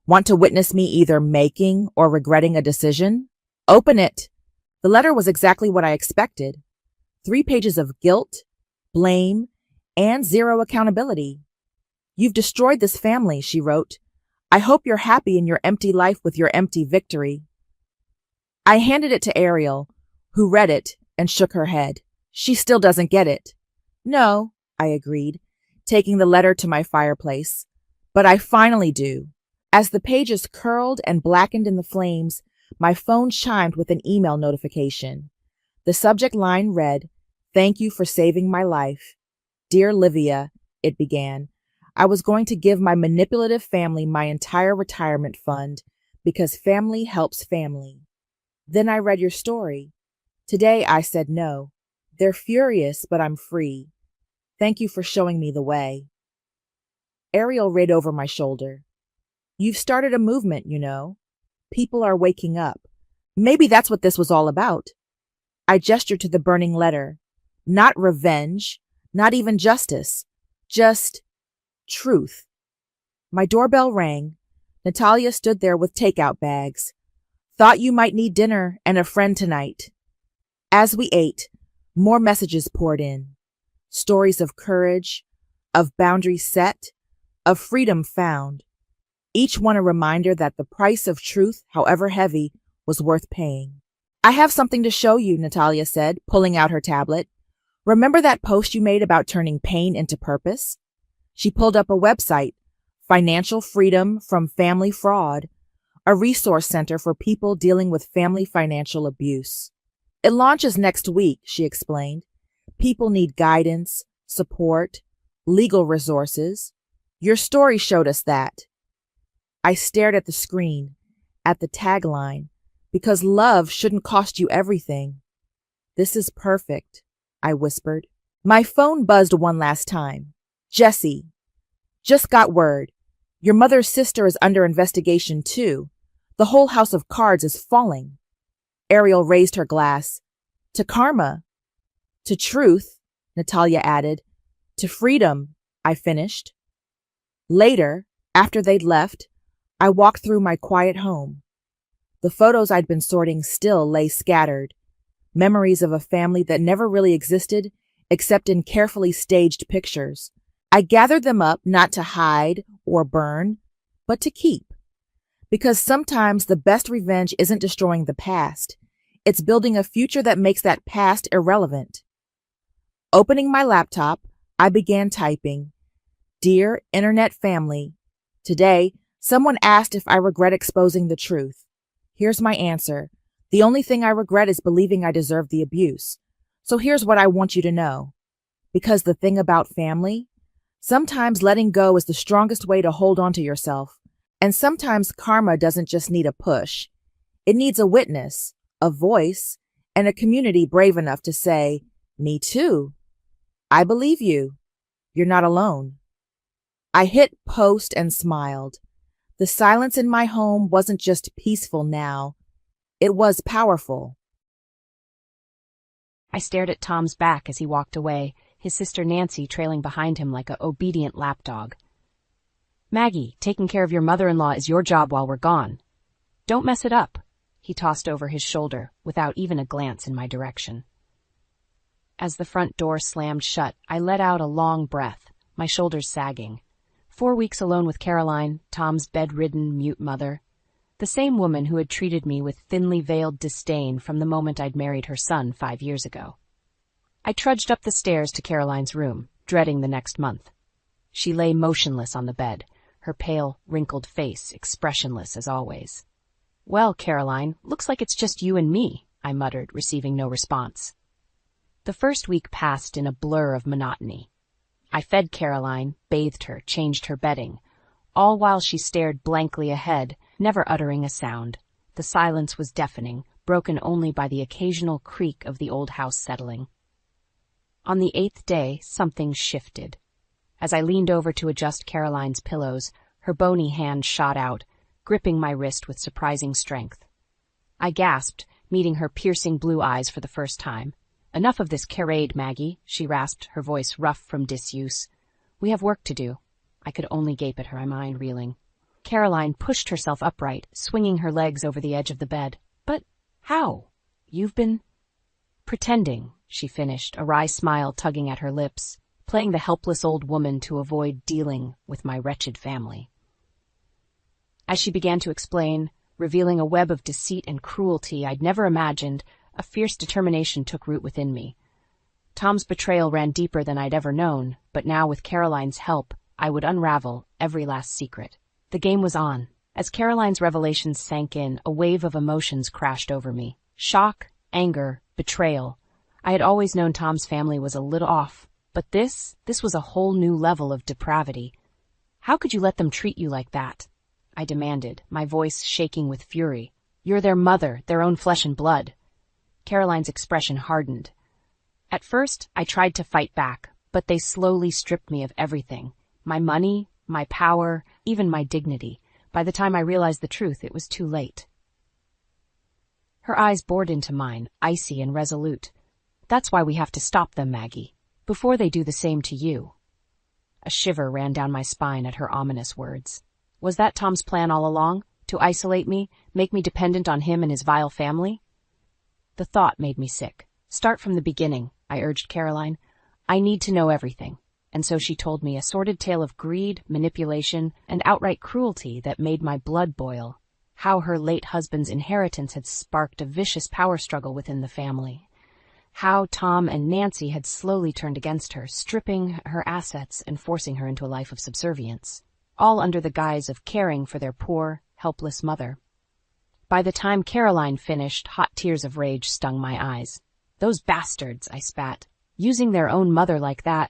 [SPEAKER 1] Want to witness me either making or regretting a decision? Open it. The letter was exactly what I expected. 3 pages of guilt, blame, and zero accountability. You've destroyed this family, she wrote. I hope you're happy in your empty life with your empty victory. I handed it to Ariel, who read it, and shook her head. She still doesn't get it. No, I agreed, taking the letter to my fireplace. But I finally do. As the pages curled and blackened in the flames, my phone chimed with an email notification. The subject line read, "Thank you for saving my life. Dear Livia," it began, "I was going to give my manipulative family my entire retirement fund because family helps family. Then I read your story. Today I said no. They're furious, but I'm free. Thank you for showing me the way." Ariel read over my shoulder. "You've started a movement, you know. People are waking up. Maybe that's what this was all about." I gestured to the burning letter. Not revenge, not even justice, just truth. My doorbell rang. Natalia stood there with takeout bags. "Thought you might need dinner and a friend tonight." As we ate, more messages poured in. Stories of courage, of boundaries set, of freedom found. Each one a reminder that the price of truth, however heavy, was worth paying. "I have something to show you," Natalia said, pulling out her tablet. "Remember that post you made about turning pain into purpose?" She pulled up a website, Financial Freedom from Family Fraud, a resource center for people dealing with family financial abuse. "It launches next week," she explained. "People need guidance, support, legal resources. Your story showed us that." I stared at the screen, at the tagline, because love shouldn't cost you everything. "This is perfect," I whispered. My phone buzzed one last time. "Jesse, just got word. Your mother's sister is under investigation too. The whole house of cards is falling." Ariel raised her glass. "To karma." "To truth," Natalia added. "To freedom," I finished. Later, after they'd left, I walked through my quiet home. The photos I'd been sorting still lay scattered, memories of a family that never really existed except in carefully staged pictures. I gathered them up not to hide or burn, but to keep. Because sometimes the best revenge isn't destroying the past, it's building a future that makes that past irrelevant. Opening my laptop, I began typing, "Dear Internet family, today someone asked if I regret exposing the truth. Here's my answer. The only thing I regret is believing I deserved the abuse. So here's what I want you to know. Because the thing about family, sometimes letting go is the strongest way to hold on to yourself. And sometimes karma doesn't just need a push. It needs a witness, a voice, and a community brave enough to say, 'Me too. I believe you. You're not alone.'" I hit post and smiled. The silence in my home wasn't just peaceful now. It was powerful.
[SPEAKER 2] I stared at Tom's back as he walked away, his sister Nancy trailing behind him like an obedient lapdog. "Maggie, taking care of your mother-in-law is your job while we're gone. Don't mess it up," he tossed over his shoulder without even a glance in my direction. As the front door slammed shut, I let out a long breath, my shoulders sagging. 4 weeks alone with Caroline, Tom's bedridden, mute mother. The same woman who had treated me with thinly veiled disdain from the moment I'd married her son 5 years ago. I trudged up the stairs to Caroline's room, dreading the next month. She lay motionless on the bed, her pale, wrinkled face expressionless as always. "Well, Caroline, looks like it's just you and me," I muttered, receiving no response. The first week passed in a blur of monotony. I fed Caroline, bathed her, changed her bedding, all while she stared blankly ahead, never uttering a sound. The silence was deafening, broken only by the occasional creak of the old house settling. On the 8th day, something shifted. As I leaned over to adjust Caroline's pillows, her bony hand shot out, gripping my wrist with surprising strength. I gasped, meeting her piercing blue eyes for the first time. "Enough of this charade, Maggie," she rasped, her voice rough from disuse. "We have work to do." I could only gape at her, my mind reeling. Caroline pushed herself upright, swinging her legs over the edge of the bed. "But how? You've been—" "Pretending," she finished, a wry smile tugging at her lips, playing the helpless old woman to avoid dealing with my wretched family. As she began to explain, revealing a web of deceit and cruelty I'd never imagined, A fierce determination took root within me. Tom's betrayal ran deeper than I'd ever known, but now with Caroline's help, I would unravel every last secret. The game was on. As Caroline's revelations sank in, a wave of emotions crashed over me. Shock, anger, betrayal. I had always known Tom's family was a little off, but this was a whole new level of depravity. How could you let them treat you like that? I demanded, my voice shaking with fury. You're their mother, their own flesh and blood. Caroline's expression hardened. At first, I tried to fight back, but they slowly stripped me of everything. My money, my power, even my dignity. By the time I realized the truth, it was too late. Her eyes bored into mine, icy and resolute. That's why we have to stop them, Maggie, before they do the same to you. A shiver ran down my spine at her ominous words. Was that Tom's plan all along? To isolate me, make me dependent on him and his vile family? The thought made me sick. Start from the beginning, I urged Caroline. I need to know everything. And so she told me a sordid tale of greed, manipulation, and outright cruelty that made my blood boil. How her late husband's inheritance had sparked a vicious power struggle within the family. How Tom and Nancy had slowly turned against her, stripping her assets and forcing her into a life of subservience, all under the guise of caring for their poor, helpless mother. By the time Caroline finished, hot tears of rage stung my eyes. Those bastards, I spat, using their own mother like that.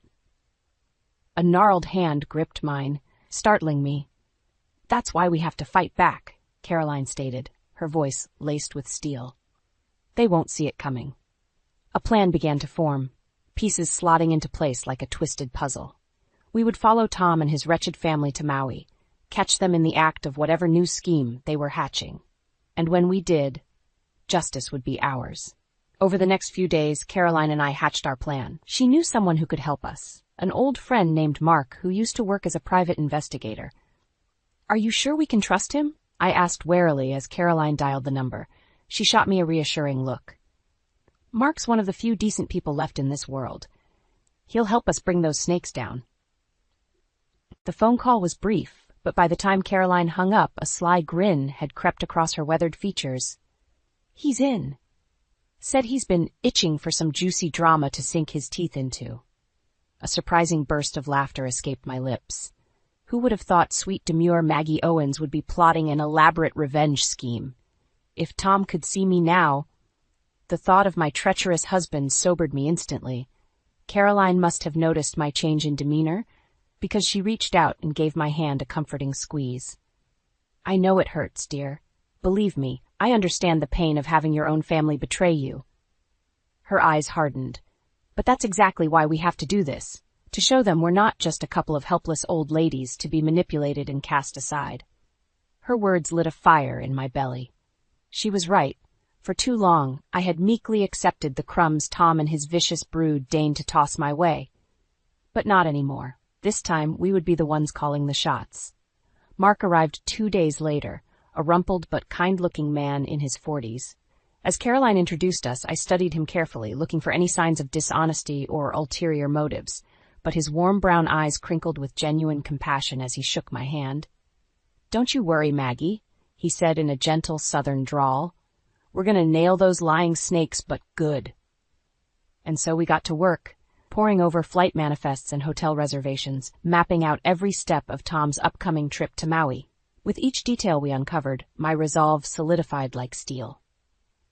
[SPEAKER 2] A gnarled hand gripped mine, startling me. That's why we have to fight back, Caroline stated, her voice laced with steel. They won't see it coming. A plan began to form, pieces slotting into place like a twisted puzzle. We would follow Tom and his wretched family to Maui, catch them in the act of whatever new scheme they were hatching. And when we did, justice would be ours. Over the next few days, Caroline and I hatched our plan. She knew someone who could help us, an old friend named Mark who used to work as a private investigator. Are you sure we can trust him? I asked warily as Caroline dialed the number. She shot me a reassuring look. Mark's one of the few decent people left in this world. He'll help us bring those snakes down. The phone call was brief, but by the time Caroline hung up, a sly grin had crept across her weathered features. He's in. Said he's been itching for some juicy drama to sink his teeth into. A surprising burst of laughter escaped my lips. Who would have thought sweet demure Maggie Owens would be plotting an elaborate revenge scheme? If Tom could see me now... The thought of my treacherous husband sobered me instantly. Caroline must have noticed my change in demeanor, because she reached out and gave my hand a comforting squeeze. I know it hurts, dear. Believe me, I understand the pain of having your own family betray you. Her eyes hardened. But that's exactly why we have to do this, to show them we're not just a couple of helpless old ladies to be manipulated and cast aside. Her words lit a fire in my belly. She was right. For too long, I had meekly accepted the crumbs Tom and his vicious brood deigned to toss my way. But not anymore. This time, we would be the ones calling the shots. Mark arrived 2 days later, a rumpled but kind-looking man in his 40s. As Caroline introduced us, I studied him carefully, looking for any signs of dishonesty or ulterior motives, but his warm brown eyes crinkled with genuine compassion as he shook my hand. "Don't you worry, Maggie," he said in a gentle southern drawl. "We're going to nail those lying snakes, but good." And so we got to work, poring over flight manifests and hotel reservations, mapping out every step of Tom's upcoming trip to Maui. With each detail we uncovered, my resolve solidified like steel.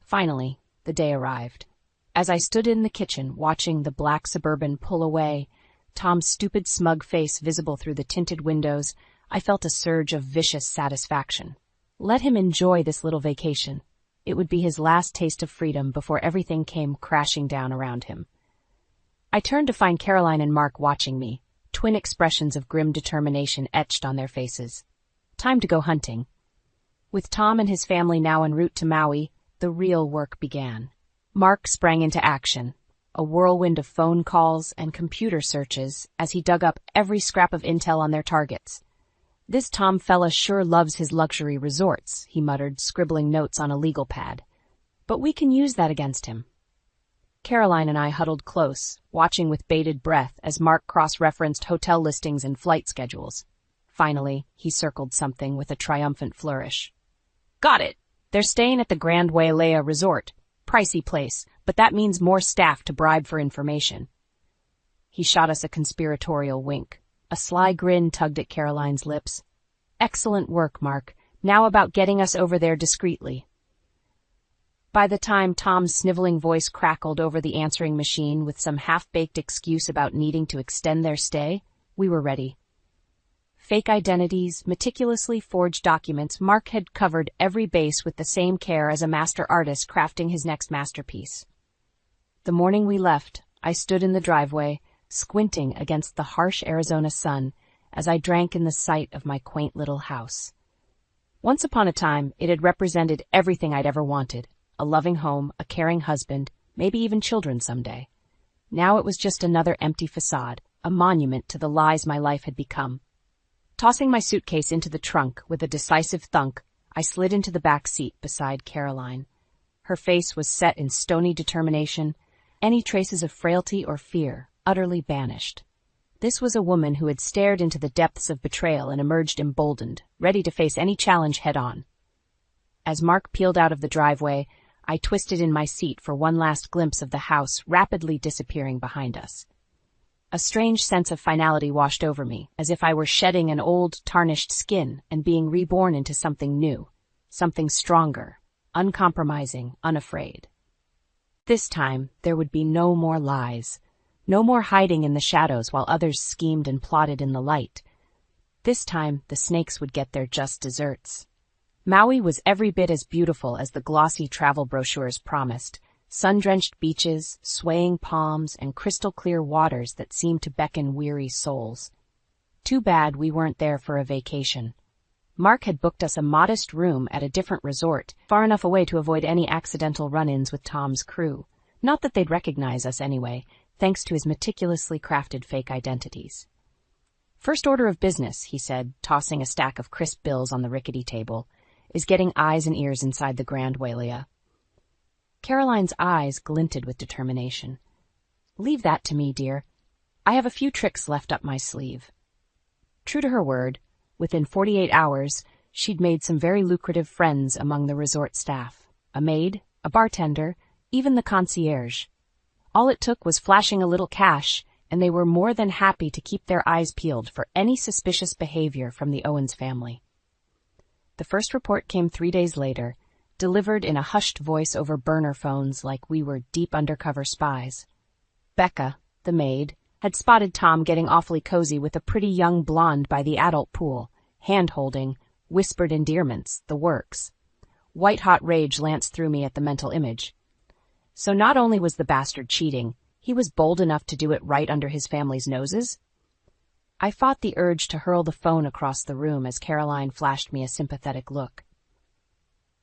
[SPEAKER 2] Finally, the day arrived. As I stood in the kitchen watching the black Suburban pull away, Tom's stupid, smug face visible through the tinted windows, I felt a surge of vicious satisfaction. Let him enjoy this little vacation. It would be his last taste of freedom before everything came crashing down around him. I turned to find Caroline and Mark watching me, twin expressions of grim determination etched on their faces. Time to go hunting. With Tom and his family now en route to Maui, the real work began. Mark sprang into action, a whirlwind of phone calls and computer searches as he dug up every scrap of intel on their targets. "This Tom fella sure loves his luxury resorts," he muttered, scribbling notes on a legal pad. "But we can use that against him." Caroline and I huddled close, watching with bated breath as Mark cross-referenced hotel listings and flight schedules. Finally, he circled something with a triumphant flourish. "Got it! They're staying at the Grand Wailea Resort. Pricey place, but that means more staff to bribe for information. He shot us a conspiratorial wink. A sly grin tugged at Caroline's lips. Excellent work, Mark. Now about getting us over there discreetly. By the time Tom's sniveling voice crackled over the answering machine with some half-baked excuse about needing to extend their stay, we were ready. Fake identities, meticulously forged documents, Mark had covered every base with the same care as a master artist crafting his next masterpiece. The morning we left, I stood in the driveway, squinting against the harsh Arizona sun as I drank in the sight of my quaint little house. Once upon a time, it had represented everything I'd ever wanted. A loving home, a caring husband, maybe even children someday. Now it was just another empty facade, a monument to the lies my life had become. Tossing my suitcase into the trunk with a decisive thunk, I slid into the back seat beside Caroline. Her face was set in stony determination, any traces of frailty or fear utterly banished. This was a woman who had stared into the depths of betrayal and emerged emboldened, ready to face any challenge head-on. As Mark peeled out of the driveway, I twisted in my seat for one last glimpse of the house rapidly disappearing behind us. A strange sense of finality washed over me, as if I were shedding an old, tarnished skin and being reborn into something new, something stronger, uncompromising, unafraid. This time, there would be no more lies, no more hiding in the shadows while others schemed and plotted in the light. This time, the snakes would get their just desserts. Maui was every bit as beautiful as the glossy travel brochures promised. Sun-drenched beaches, swaying palms, and crystal-clear waters that seemed to beckon weary souls. Too bad we weren't there for a vacation. Mark had booked us a modest room at a different resort, far enough away to avoid any accidental run-ins with Tom's crew. Not that they'd recognize us anyway, thanks to his meticulously crafted fake identities. First order of business, he said, tossing a stack of crisp bills on the rickety table, is getting eyes and ears inside the Grand Walia. Caroline's eyes glinted with determination. Leave that to me, dear. I have a few tricks left up my sleeve. True to her word, within 48 hours, she'd made some very lucrative friends among the resort staff. A maid, a bartender, even the concierge. All it took was flashing a little cash, and they were more than happy to keep their eyes peeled for any suspicious behavior from the Owens family. The first report came 3 days later, delivered in a hushed voice over burner phones like we were deep undercover spies. Becca, the maid, had spotted Tom getting awfully cozy with a pretty young blonde by the adult pool, hand-holding, whispered endearments, the works. White-hot rage lanced through me at the mental image. So not only was the bastard cheating, he was bold enough to do it right under his family's noses? I fought the urge to hurl the phone across the room as Caroline flashed me a sympathetic look.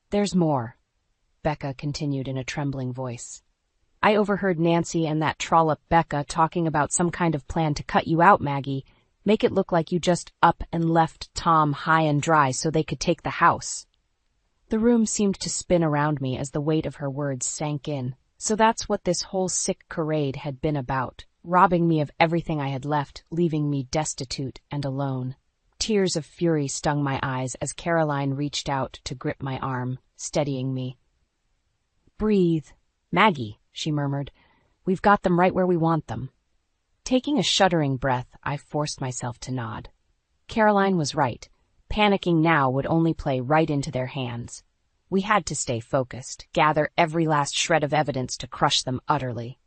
[SPEAKER 2] There's more, Becca continued in a trembling voice. I overheard Nancy and that trollop Becca talking about some kind of plan to cut you out, Maggie, make it look like you just up and left Tom high and dry so they could take the house. The room seemed to spin around me as the weight of her words sank in. So that's what this whole sick charade had been about. Robbing me of everything I had left, leaving me destitute and alone. Tears of fury stung my eyes as Caroline reached out to grip my arm, steadying me. Breathe. Maggie, she murmured. We've got them right where we want them. Taking a shuddering breath, I forced myself to nod. Caroline was right. Panicking now would only play right into their hands. We had to stay focused, gather every last shred of evidence to crush them utterly.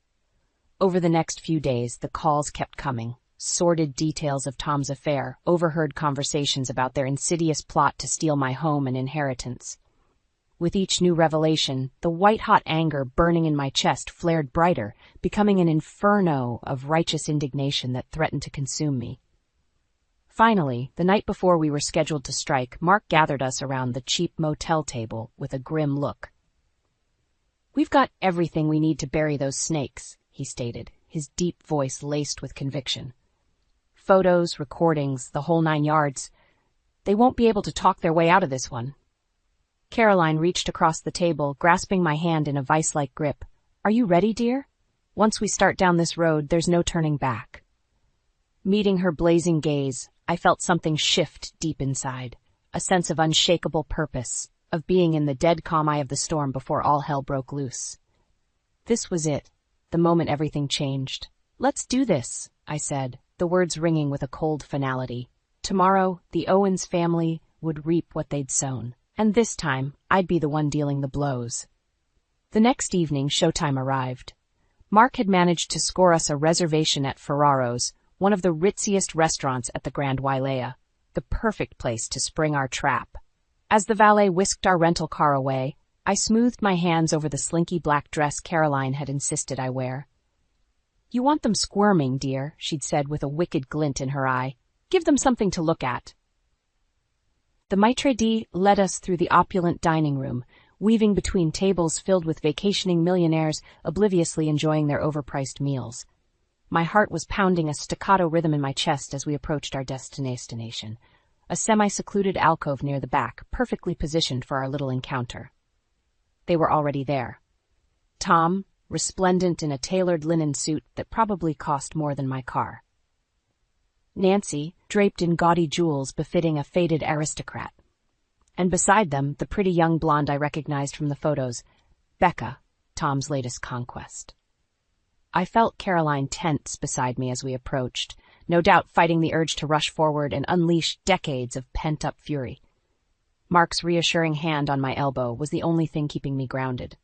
[SPEAKER 2] Over the next few days, the calls kept coming. Sordid details of Tom's affair, overheard conversations about their insidious plot to steal my home and inheritance. With each new revelation, the white-hot anger burning in my chest flared brighter, becoming an inferno of righteous indignation that threatened to consume me. Finally, the night before we were scheduled to strike, Mark gathered us around the cheap motel table with a grim look. We've got everything we need to bury those snakes, he stated, his deep voice laced with conviction. Photos, recordings, the whole 9 yards. They won't be able to talk their way out of this one. Caroline reached across the table, grasping my hand in a vice-like grip. Are you ready, dear? Once we start down this road, there's no turning back. Meeting her blazing gaze, I felt something shift deep inside, a sense of unshakable purpose, of being in the dead calm eye of the storm before all hell broke loose. This was it, the moment everything changed. "Let's do this," I said, the words ringing with a cold finality. Tomorrow, the Owens family would reap what they'd sown, and this time, I'd be the one dealing the blows. The next evening, showtime arrived. Mark had managed to score us a reservation at Ferraro's, one of the ritziest restaurants at the Grand Wailea, the perfect place to spring our trap. As the valet whisked our rental car away, I smoothed my hands over the slinky black dress Caroline had insisted I wear. "You want them squirming, dear," she'd said with a wicked glint in her eye. "Give them something to look at." The maitre d' led us through the opulent dining room, weaving between tables filled with vacationing millionaires obliviously enjoying their overpriced meals. My heart was pounding a staccato rhythm in my chest as we approached our destination, a semi-secluded alcove near the back, perfectly positioned for our little encounter. They were already there. Tom, resplendent in a tailored linen suit that probably cost more than my car. Nancy, draped in gaudy jewels befitting a faded aristocrat. And beside them, the pretty young blonde I recognized from the photos, Becca, Tom's latest conquest. I felt Caroline tense beside me as we approached, no doubt fighting the urge to rush forward and unleash decades of pent-up fury. Mark's reassuring hand on my elbow was the only thing keeping me grounded.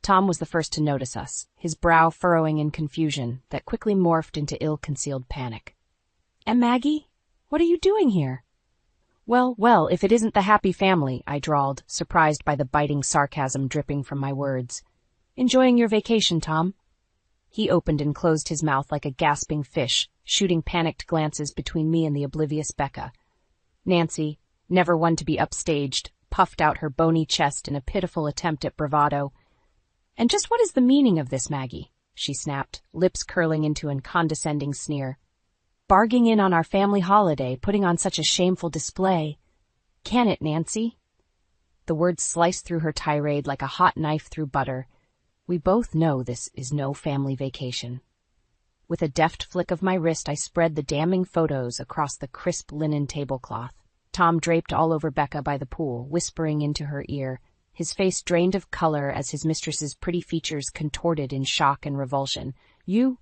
[SPEAKER 2] Tom was the first to notice us, his brow furrowing in confusion that quickly morphed into ill-concealed panic. "And Maggie? What are you doing here?" Well, if it isn't the happy family," I drawled, surprised by the biting sarcasm dripping from my words. "Enjoying your vacation, Tom?" He opened and closed his mouth like a gasping fish, shooting panicked glances between me and the oblivious Becca. Nancy, never one to be upstaged, puffed out her bony chest in a pitiful attempt at bravado. "And just what is the meaning of this, Maggie?" she snapped, lips curling into a condescending sneer. "Barging in on our family holiday, putting on such a shameful display. Can it, Nancy?" The words sliced through her tirade like a hot knife through butter. We both know this is no family vacation. With a deft flick of my wrist, I spread the damning photos across the crisp linen tablecloth. Tom draped all over Becca by the pool, whispering into her ear, his face drained of color as his mistress's pretty features contorted in shock and revulsion. You've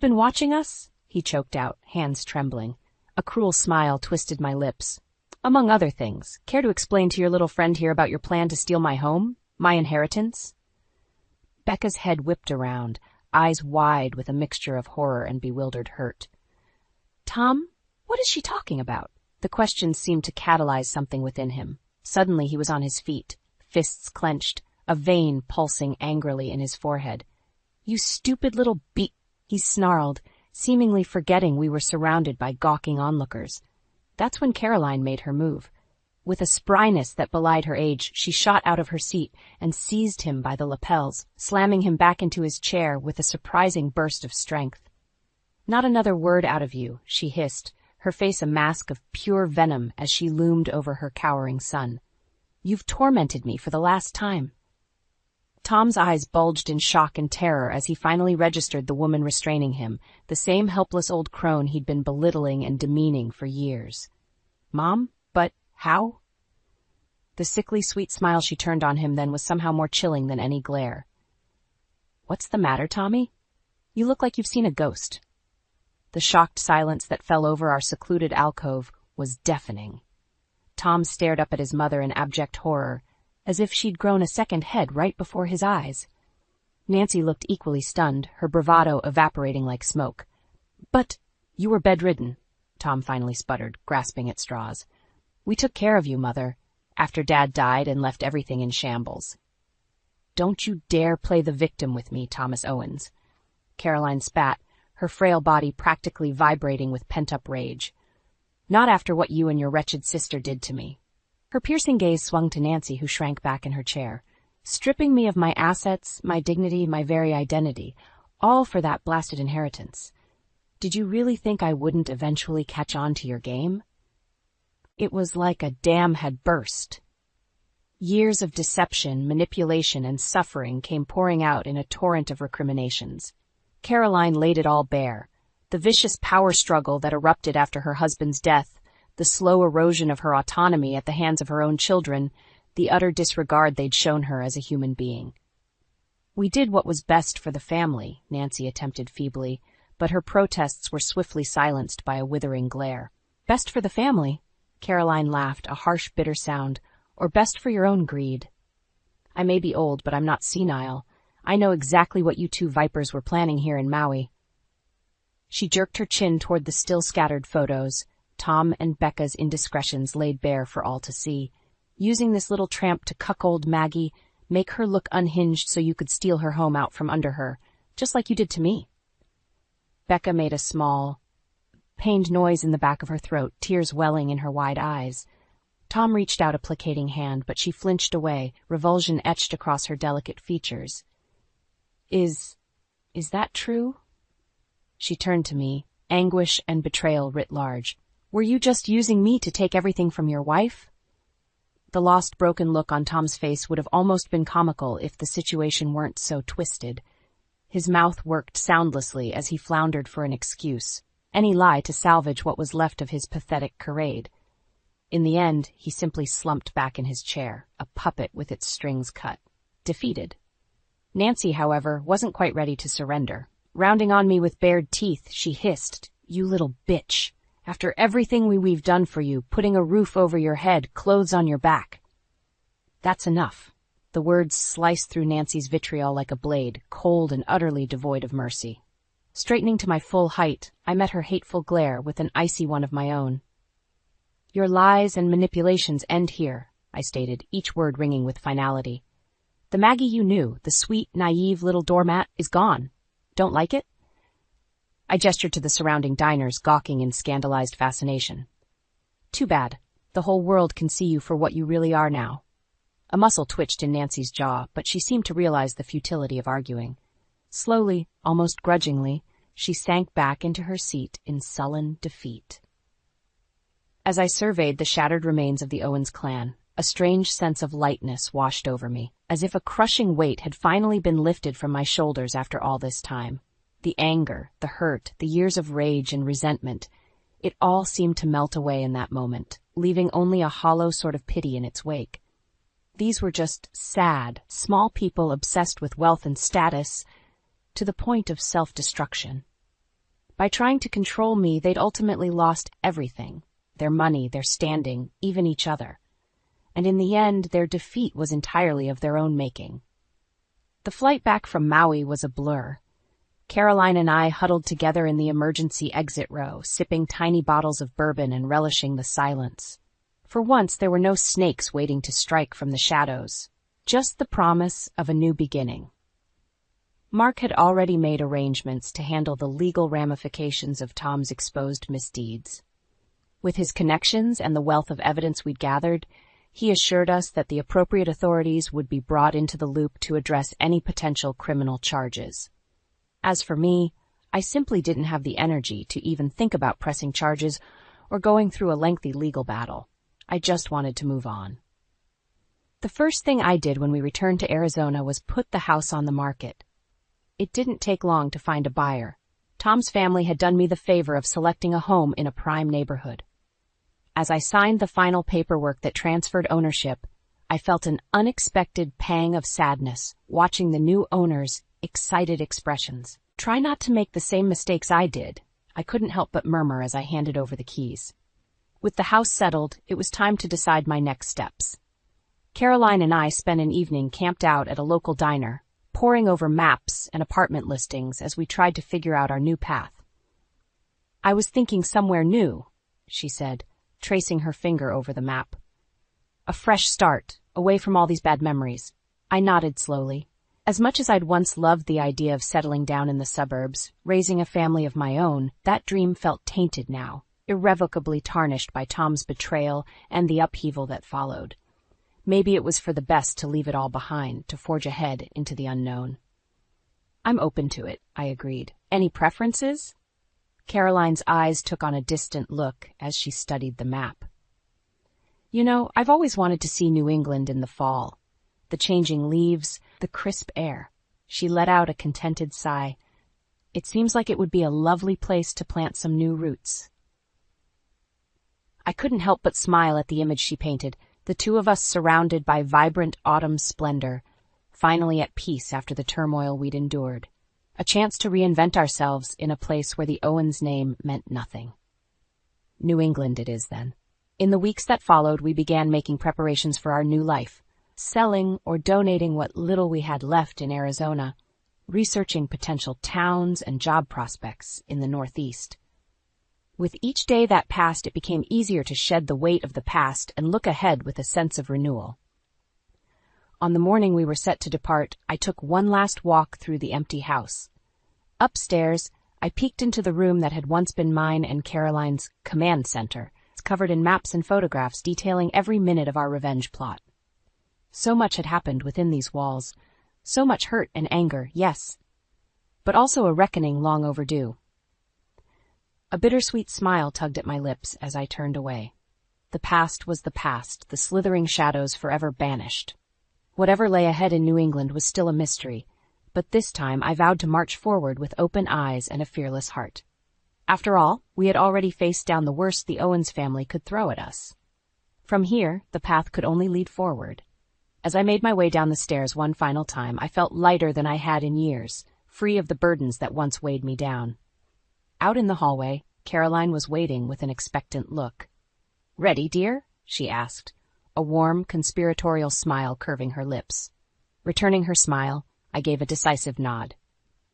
[SPEAKER 2] been watching us?" he choked out, hands trembling. A cruel smile twisted my lips. "Among other things, care to explain to your little friend here about your plan to steal my home? My inheritance?" Becca's head whipped around, eyes wide with a mixture of horror and bewildered hurt. "Tom, what is she talking about?" The question seemed to catalyze something within him. Suddenly he was on his feet, fists clenched, a vein pulsing angrily in his forehead. "You stupid little he snarled, seemingly forgetting we were surrounded by gawking onlookers. That's when Caroline made her move. With a spryness that belied her age, she shot out of her seat and seized him by the lapels, slamming him back into his chair with a surprising burst of strength. "Not another word out of you," she hissed, her face a mask of pure venom as she loomed over her cowering son. "You've tormented me for the last time." Tom's eyes bulged in shock and terror as he finally registered the woman restraining him, the same helpless old crone he'd been belittling and demeaning for years. "Mom? But how?" The sickly sweet smile she turned on him then was somehow more chilling than any glare. "What's the matter, Tommy? You look like you've seen a ghost." The shocked silence that fell over our secluded alcove was deafening. Tom stared up at his mother in abject horror, as if she'd grown a second head right before his eyes. Nancy looked equally stunned, her bravado evaporating like smoke. "But you were bedridden," Tom finally sputtered, grasping at straws. "We took care of you, Mother, after Dad died and left everything in shambles." "Don't you dare play the victim with me, Thomas Owens." Caroline spat, her frail body practically vibrating with pent-up rage. "Not after what you and your wretched sister did to me." Her piercing gaze swung to Nancy, who shrank back in her chair. "Stripping me of my assets, my dignity, my very identity, all for that blasted inheritance. Did you really think I wouldn't eventually catch on to your game?" It was like a dam had burst. Years of deception, manipulation, and suffering came pouring out in a torrent of recriminations. Caroline laid it all bare. The vicious power struggle that erupted after her husband's death, the slow erosion of her autonomy at the hands of her own children, the utter disregard they'd shown her as a human being. We did what was best for the family, Nancy attempted feebly, but her protests were swiftly silenced by a withering glare. Best for the family? Caroline laughed, a harsh, bitter sound. Or best for your own greed? I may be old, but I'm not senile. I know exactly what you two vipers were planning here in Maui. She jerked her chin toward the still scattered photos, Tom and Becca's indiscretions laid bare for all to see. Using this little tramp to cuckold Maggie, make her look unhinged so you could steal her home out from under her, just like you did to me. Becca made a small, pained noise in the back of her throat, tears welling in her wide eyes. Tom reached out a placating hand, but she flinched away, revulsion etched across her delicate features. Is that true? She turned to me, anguish and betrayal writ large. Were you just using me to take everything from your wife? The lost, broken look on Tom's face would have almost been comical if the situation weren't so twisted. His mouth worked soundlessly as he floundered for an excuse, any lie to salvage what was left of his pathetic charade. In the end, he simply slumped back in his chair, a puppet with its strings cut, defeated. Nancy, however, wasn't quite ready to surrender. Rounding on me with bared teeth, she hissed, "You little bitch. After everything we've done for you, putting a roof over your head, clothes on your back." That's enough. The words sliced through Nancy's vitriol like a blade, cold and utterly devoid of mercy. Straightening to my full height, I met her hateful glare with an icy one of my own. "Your lies and manipulations end here," I stated, each word ringing with finality. "The Maggie you knew, the sweet, naive little doormat, is gone. Don't like it?" I gestured to the surrounding diners, gawking in scandalized fascination. "Too bad. The whole world can see you for what you really are now." A muscle twitched in Nancy's jaw, but she seemed to realize the futility of arguing. Slowly, almost grudgingly, she sank back into her seat in sullen defeat. As I surveyed the shattered remains of the Owens clan, a strange sense of lightness washed over me, as if a crushing weight had finally been lifted from my shoulders after all this time. The anger, the hurt, the years of rage and resentment, it all seemed to melt away in that moment, leaving only a hollow sort of pity in its wake. These were just sad, small people obsessed with wealth and status, to the point of self-destruction. By trying to control me, they'd ultimately lost everything, their money, their standing, even each other. And in the end, their defeat was entirely of their own making. The flight back from Maui was a blur. Caroline and I huddled together in the emergency exit row, sipping tiny bottles of bourbon and relishing the silence. For once, there were no snakes waiting to strike from the shadows, just the promise of a new beginning. Mark had already made arrangements to handle the legal ramifications of Tom's exposed misdeeds. With his connections and the wealth of evidence we'd gathered, he assured us that the appropriate authorities would be brought into the loop to address any potential criminal charges. As for me, I simply didn't have the energy to even think about pressing charges or going through a lengthy legal battle. I just wanted to move on. The first thing I did when we returned to Arizona was put the house on the market. It didn't take long to find a buyer. Tom's family had done me the favor of selecting a home in a prime neighborhood. As I signed the final paperwork that transferred ownership, I felt an unexpected pang of sadness watching the new owner's excited expressions. "Try not to make the same mistakes I did," I couldn't help but murmur as I handed over the keys. With the house settled, it was time to decide my next steps. Caroline and I spent an evening camped out at a local diner, poring over maps and apartment listings as we tried to figure out our new path. "I was thinking somewhere new," she said, tracing her finger over the map. "A fresh start, away from all these bad memories." I nodded slowly. As much as I'd once loved the idea of settling down in the suburbs, raising a family of my own, that dream felt tainted now, irrevocably tarnished by Tom's betrayal and the upheaval that followed. Maybe it was for the best to leave it all behind, to forge ahead into the unknown. "I'm open to it," I agreed. "Any preferences?" Caroline's eyes took on a distant look as she studied the map. "You know, I've always wanted to see New England in the fall. The changing leaves, the crisp air." She let out a contented sigh. "It seems like it would be a lovely place to plant some new roots." I couldn't help but smile at the image she painted, the two of us surrounded by vibrant autumn splendor, finally at peace after the turmoil we'd endured. A chance to reinvent ourselves in a place where the Owens name meant nothing. New England it is, then. In the weeks that followed, we began making preparations for our new life, selling or donating what little we had left in Arizona, researching potential towns and job prospects in the Northeast. With each day that passed, it became easier to shed the weight of the past and look ahead with a sense of renewal. On the morning we were set to depart, I took one last walk through the empty house. Upstairs, I peeked into the room that had once been mine and Caroline's command center, covered in maps and photographs detailing every minute of our revenge plot. So much had happened within these walls, so much hurt and anger, yes, but also a reckoning long overdue. A bittersweet smile tugged at my lips as I turned away. The past was the past, the slithering shadows forever banished. Whatever lay ahead in New England was still a mystery, but this time I vowed to march forward with open eyes and a fearless heart. After all, we had already faced down the worst the Owens family could throw at us. From here, the path could only lead forward. As I made my way down the stairs one final time, I felt lighter than I had in years, free of the burdens that once weighed me down. Out in the hallway, Caroline was waiting with an expectant look. "Ready, dear?" she asked, a warm, conspiratorial smile curving her lips. Returning her smile, I gave a decisive nod.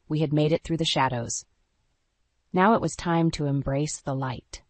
[SPEAKER 2] We had made it through the shadows. Now it was time to embrace the light.